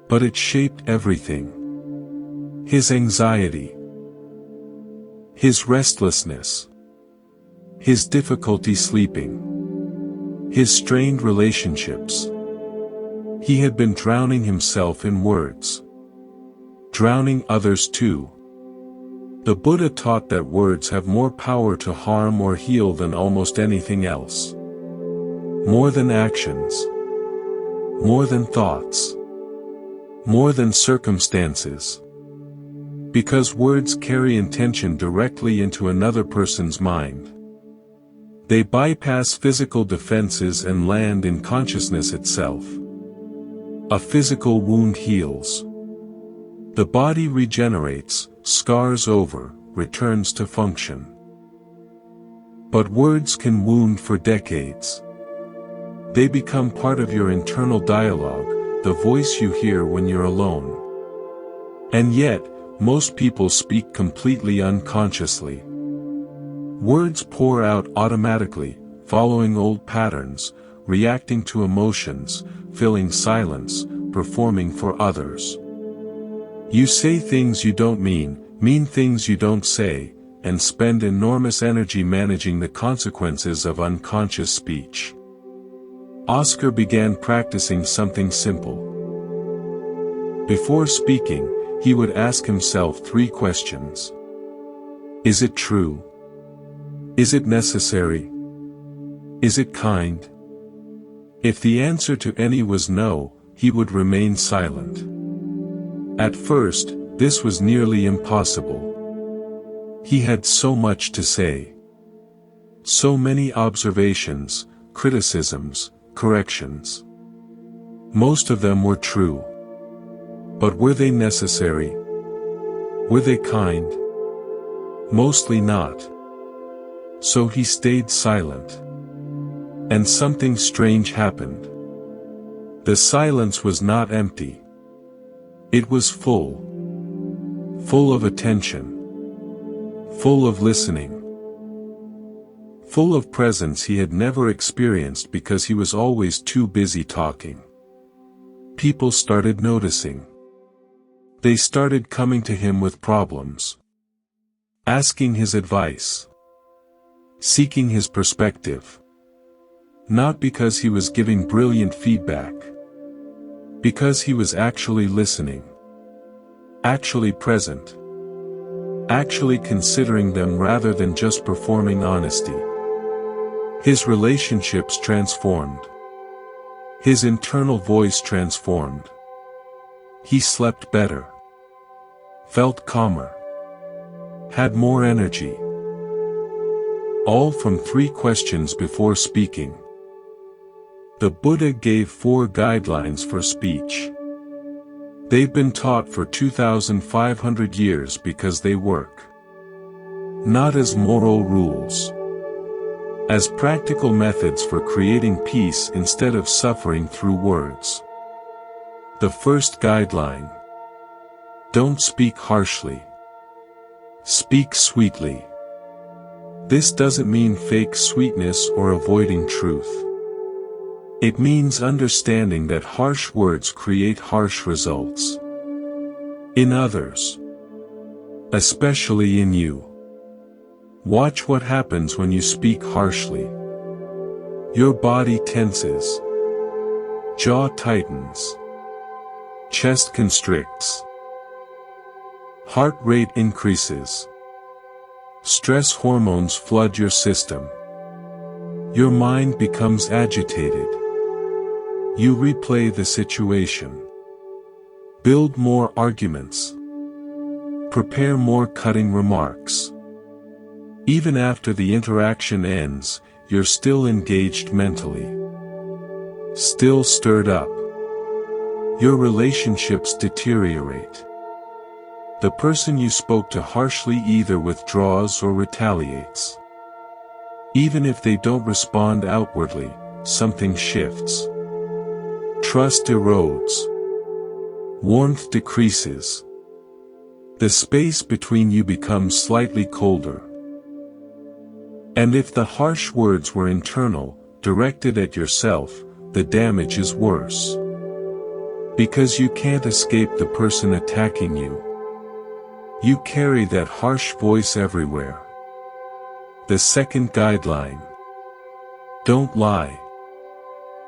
S1: But it shaped everything. His anxiety. His restlessness. His difficulty sleeping. His strained relationships. He had been drowning himself in words. Drowning others too. The Buddha taught that words have more power to harm or heal than almost anything else. More than actions. More than thoughts. More than circumstances. Because words carry intention directly into another person's mind. They bypass physical defenses and land in consciousness itself. A physical wound heals. The body regenerates, scars over, returns to function. But words can wound for decades. They become part of your internal dialogue, the voice you hear when you're alone. And yet, most people speak completely unconsciously. Words pour out automatically, following old patterns, reacting to emotions, filling silence, performing for others. You say things you don't mean things you don't say, and spend enormous energy managing the consequences of unconscious speech. Oscar began practicing something simple. Before speaking, he would ask himself 3 questions. Is it true? Is it necessary? Is it kind? If the answer to any was no, he would remain silent. At first, this was nearly impossible. He had so much to say. So many observations, criticisms, corrections. Most of them were true. But were they necessary? Were they kind? Mostly not. So he stayed silent. And something strange happened. The silence was not empty. It was full. Full of attention. Full of listening. Full of presence he had never experienced because he was always too busy talking. People started noticing. They started coming to him with problems. Asking his advice. Seeking his perspective. Not because he was giving brilliant feedback. Because he was actually listening. Actually present. Actually considering them rather than just performing honesty. His relationships transformed. His internal voice transformed. He slept better. Felt calmer. Had more energy. All from 3 questions before speaking. The Buddha gave 4 guidelines for speech. They've been taught for 2,500 years because they work. Not as moral rules. As practical methods for creating peace instead of suffering through words. The first guideline. Don't speak harshly. Speak sweetly. This doesn't mean fake sweetness or avoiding truth. It means understanding that harsh words create harsh results. In others. Especially in you. Watch what happens when you speak harshly. Your body tenses. Jaw tightens. Chest constricts. Heart rate increases. Stress hormones flood your system. Your mind becomes agitated. You replay the situation. Build more arguments. Prepare more cutting remarks. Even after the interaction ends, you're still engaged mentally. Still stirred up. Your relationships deteriorate. The person you spoke to harshly either withdraws or retaliates. Even if they don't respond outwardly, something shifts. Trust erodes. Warmth decreases. The space between you becomes slightly colder. And if the harsh words were internal, directed at yourself, the damage is worse. Because you can't escape the person attacking you. You carry that harsh voice everywhere. The second guideline. Don't lie.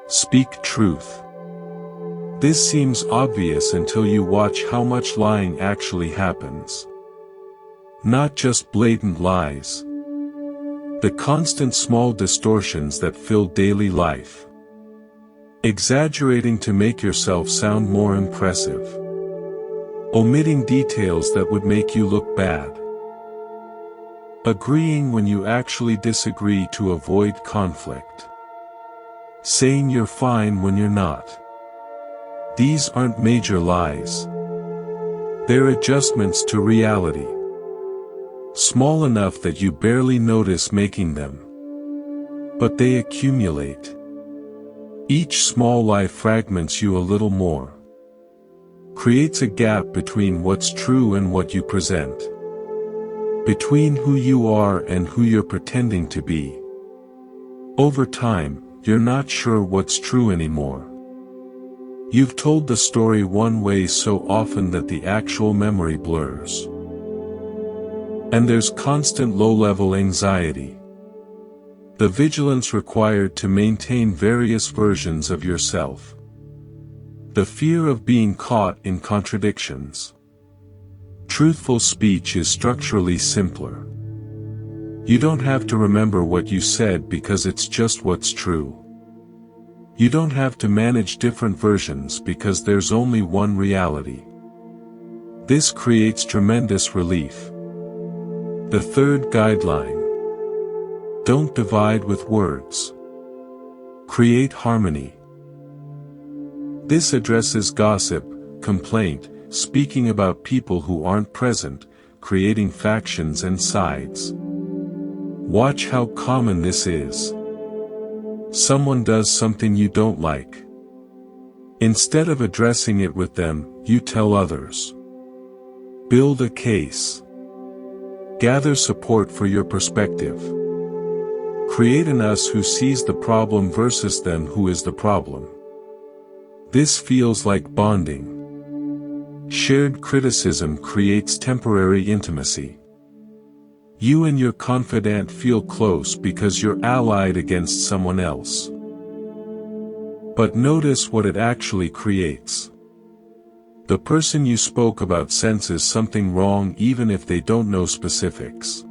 S1: Speak truth. This seems obvious until you watch how much lying actually happens. Not just blatant lies. The constant small distortions that fill daily life. Exaggerating to make yourself sound more impressive. Omitting details that would make you look bad. Agreeing when you actually disagree to avoid conflict. Saying you're fine when you're not. These aren't major lies. They're adjustments to reality. Small enough that you barely notice making them. But they accumulate. Each small lie fragments you a little more. Creates a gap between what's true and what you present. Between who you are and who you're pretending to be. Over time, you're not sure what's true anymore. You've told the story one way so often that the actual memory blurs. And there's constant low-level anxiety. The vigilance required to maintain various versions of yourself. The fear of being caught in contradictions. Truthful speech is structurally simpler. You don't have to remember what you said because it's just what's true. You don't have to manage different versions because there's only one reality. This creates tremendous relief. The third guideline. Don't divide with words. Create harmony. This addresses gossip, complaint, speaking about people who aren't present, creating factions and sides. Watch how common this is. Someone does something you don't like. Instead of addressing it with them, you tell others. Build a case. Gather support for your perspective. Create an us who sees the problem versus them who is the problem. This feels like bonding. Shared criticism creates temporary intimacy. You and your confidant feel close because you're allied against someone else. But notice what it actually creates. The person you spoke about senses something wrong even if they don't know specifics.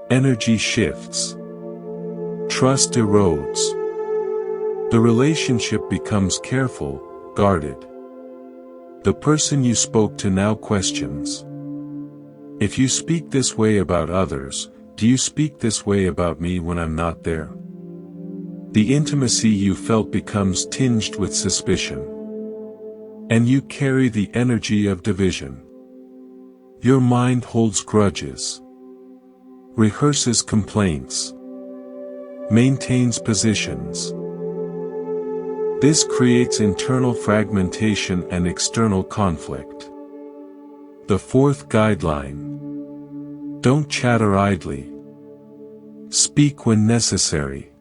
S1: Energy shifts. Trust erodes. The relationship becomes careful, guarded. The person you spoke to now questions. If you speak this way about others, do you speak this way about me when I'm not there? The intimacy you felt becomes tinged with suspicion. And you carry the energy of division. Your mind holds grudges. Rehearses complaints. Maintains positions. This creates internal fragmentation and external conflict. The fourth guideline. Don't chatter idly. Speak when necessary.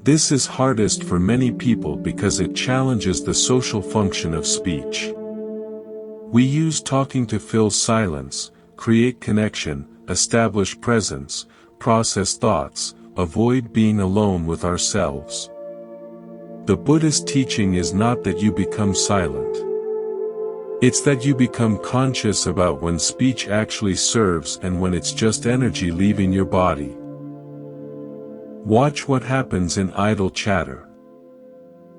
S1: This is hardest for many people because it challenges the social function of speech. We use talking to fill silence, create connection, establish presence, process thoughts, avoid being alone with ourselves. The Buddhist teaching is not that you become silent. It's that you become conscious about when speech actually serves and when it's just energy leaving your body. Watch what happens in idle chatter.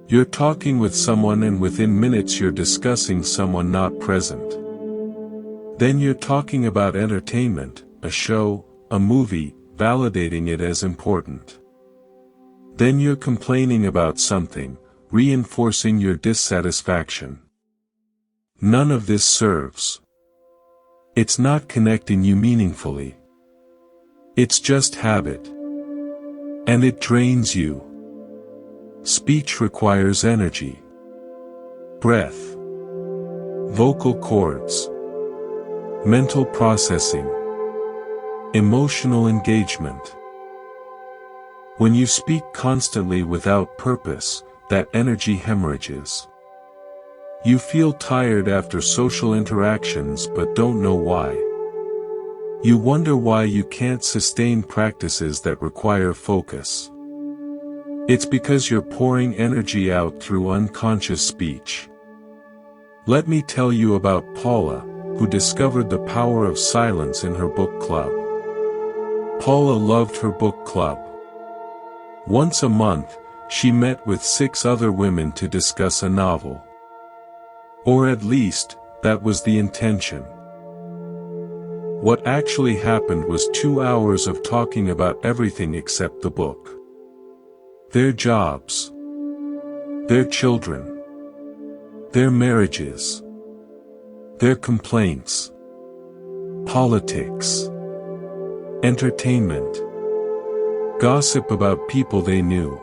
S1: You're talking with someone and within minutes you're discussing someone not present. Then you're talking about entertainment, a show, a movie, validating it as important. Then you're complaining about something, reinforcing your dissatisfaction. None of this serves. It's not connecting you meaningfully. It's just habit. And it drains you. Speech requires energy. Breath. Vocal cords. Mental processing. Emotional engagement. When you speak constantly without purpose, that energy hemorrhages. You feel tired after social interactions but don't know why. You wonder why you can't sustain practices that require focus. It's because you're pouring energy out through unconscious speech. Let me tell you about Paula, who discovered the power of silence in her book club. Paula loved her book club. Once a month, she met with 6 other women to discuss a novel. Or at least, that was the intention. What actually happened was 2 hours of talking about everything except the book. Their jobs. Their children. Their marriages. Their complaints. Politics. Entertainment. Gossip about people they knew.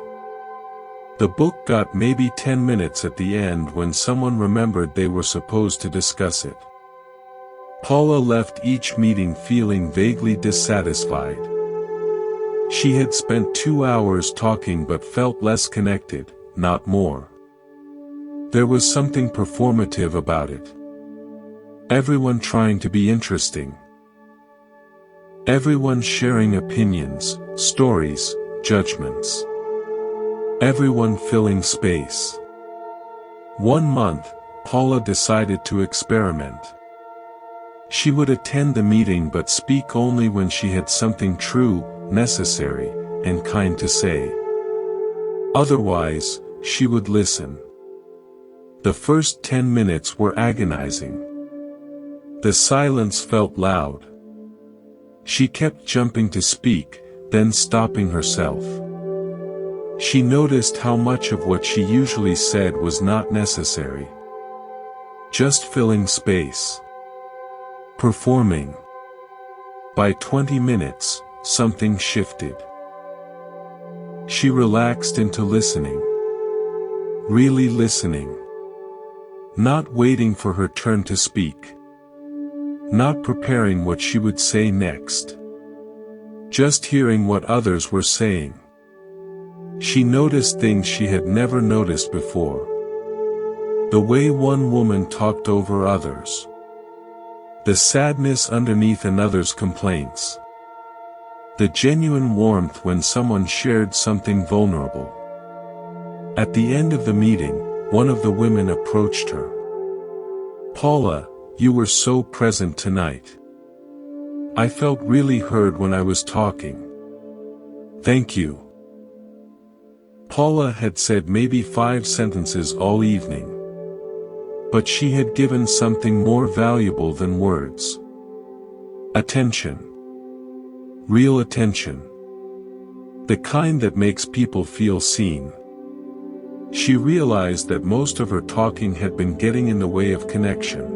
S1: The book got maybe 10 minutes at the end when someone remembered they were supposed to discuss it. Paula left each meeting feeling vaguely dissatisfied. She had spent 2 hours talking but felt less connected, not more. There was something performative about it. Everyone trying to be interesting. Everyone sharing opinions, stories, judgments. Everyone filling space. 1 month, Paula decided to experiment. She would attend the meeting but speak only when she had something true, necessary, and kind to say. Otherwise, she would listen. The first 10 minutes were agonizing. The silence felt loud. She kept jumping to speak, then stopping herself. She noticed how much of what she usually said was not necessary. Just filling space. Performing. By 20 minutes, something shifted. She relaxed into listening. Really listening. Not waiting for her turn to speak. Not preparing what she would say next. Just hearing what others were saying. She noticed things she had never noticed before. The way one woman talked over others. The sadness underneath another's complaints. The genuine warmth when someone shared something vulnerable. At the end of the meeting, one of the women approached her. "Paula, you were so present tonight. I felt really heard when I was talking. Thank you." Paula had said maybe 5 sentences all evening. But she had given something more valuable than words. Attention. Real attention. The kind that makes people feel seen. She realized that most of her talking had been getting in the way of connection.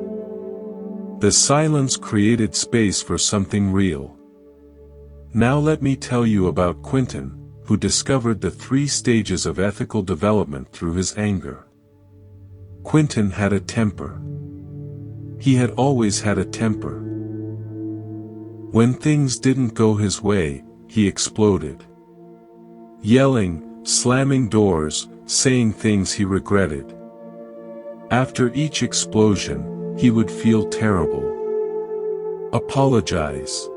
S1: The silence created space for something real. Now let me tell you about Quentin, who discovered the 3 stages of ethical development through his anger. Quentin had a temper. He had always had a temper. When things didn't go his way, he exploded. Yelling, slamming doors, saying things he regretted. After each explosion, he would feel terrible. Apologize.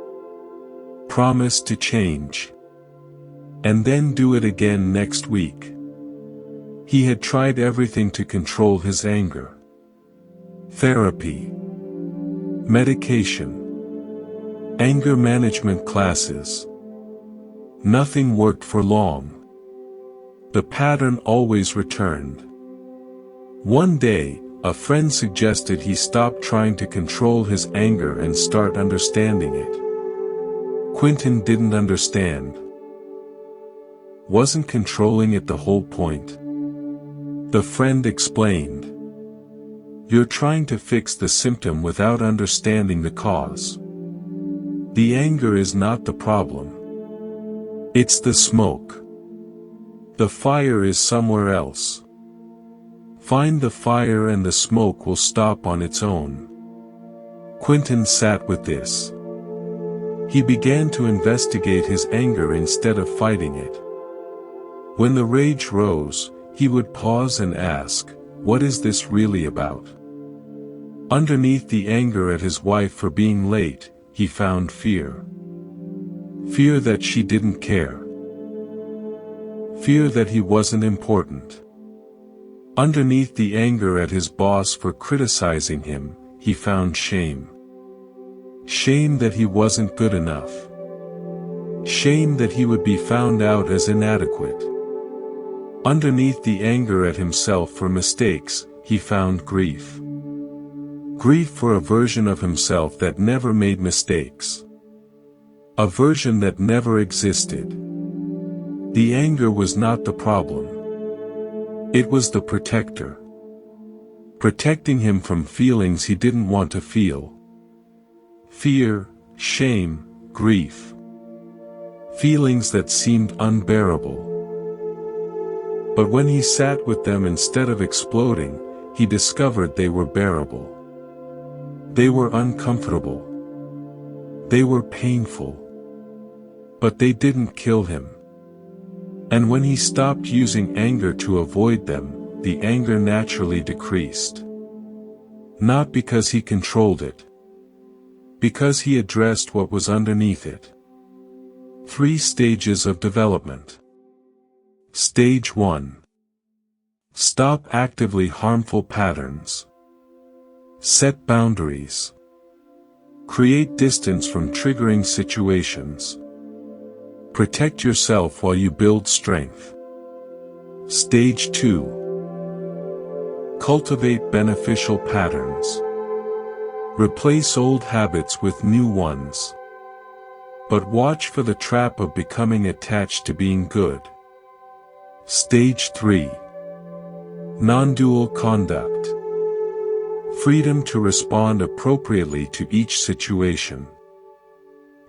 S1: Promise to change. And then do it again next week. He had tried everything to control his anger. Therapy. Medication. Anger management classes. Nothing worked for long. The pattern always returned. One day, a friend suggested he stop trying to control his anger and start understanding it. Quentin didn't understand. Wasn't controlling it the whole point? The friend explained. You're trying to fix the symptom without understanding the cause. The anger is not the problem. It's the smoke. The fire is somewhere else. Find the fire and the smoke will stop on its own. Quentin sat with this. He began to investigate his anger instead of fighting it. When the rage rose, he would pause and ask, what is this really about? Underneath the anger at his wife for being late, he found fear. Fear that she didn't care. Fear that he wasn't important. Underneath the anger at his boss for criticizing him, he found shame. Shame that he wasn't good enough. Shame that he would be found out as inadequate. Underneath the anger at himself for mistakes, he found grief. Grief for a version of himself that never made mistakes. A version that never existed. The anger was not the problem. It was the protector. Protecting him from feelings he didn't want to feel. Fear, shame, grief. Feelings that seemed unbearable. But when he sat with them instead of exploding, he discovered they were bearable. They were uncomfortable. They were painful. But they didn't kill him. And when he stopped using anger to avoid them, the anger naturally decreased. Not because he controlled it. Because he addressed what was underneath it. 3 stages of development. Stage 1. Stop actively harmful patterns. Set boundaries. Create distance from triggering situations. Protect yourself while you build strength. Stage 2. Cultivate beneficial patterns. Replace old habits with new ones. But watch for the trap of becoming attached to being good. Stage 3. Non-dual conduct. Freedom to respond appropriately to each situation.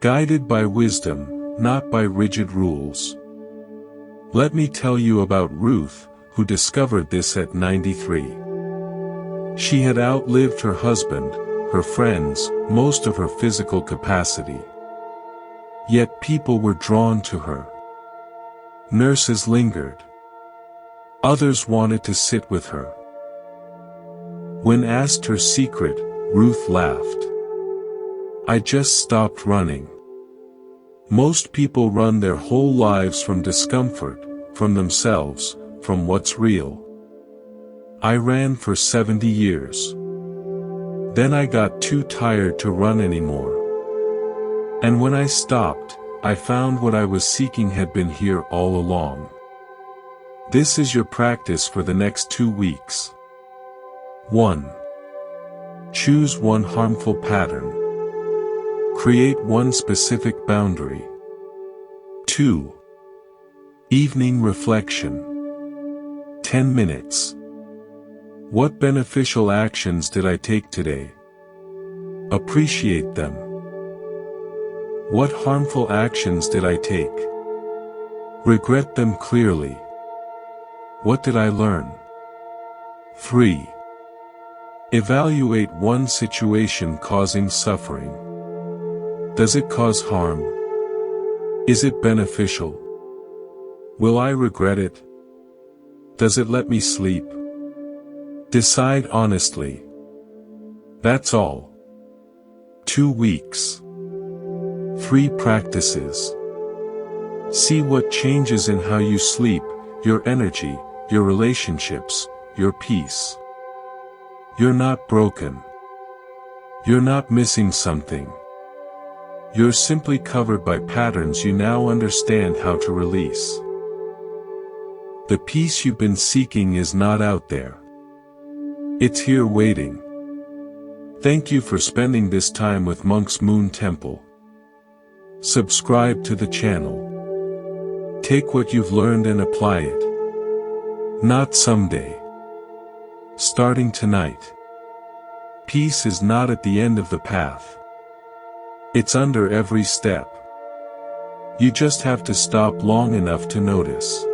S1: Guided by wisdom, not by rigid rules. Let me tell you about Ruth, who discovered this at 93. She had outlived her husband, her friends, most of her physical capacity. Yet people were drawn to her. Nurses lingered. Others wanted to sit with her. When asked her secret, Ruth laughed. "I just stopped running." Most people run their whole lives from discomfort, from themselves, from what's real. I ran for 70 years. Then I got too tired to run anymore. And when I stopped, I found what I was seeking had been here all along. This is your practice for the next 2 weeks. 1. Choose one harmful pattern. Create one specific boundary. 2. Evening reflection. 10 minutes. What beneficial actions did I take today? Appreciate them. What harmful actions did I take? Regret them clearly. What did I learn? 3. Evaluate one situation causing suffering. Does it cause harm? Is it beneficial? Will I regret it? Does it let me sleep? Decide honestly. That's all. 2 weeks. 3 practices. See what changes in how you sleep, your energy, your relationships, your peace. You're not broken. You're not missing something. You're simply covered by patterns you now understand how to release. The peace you've been seeking is not out there. It's here waiting. Thank you for spending this time with Monk's Moon Temple. Subscribe to the channel. Take what you've learned and apply it. Not someday. Starting tonight. Peace is not at the end of the path. It's under every step. You just have to stop long enough to notice.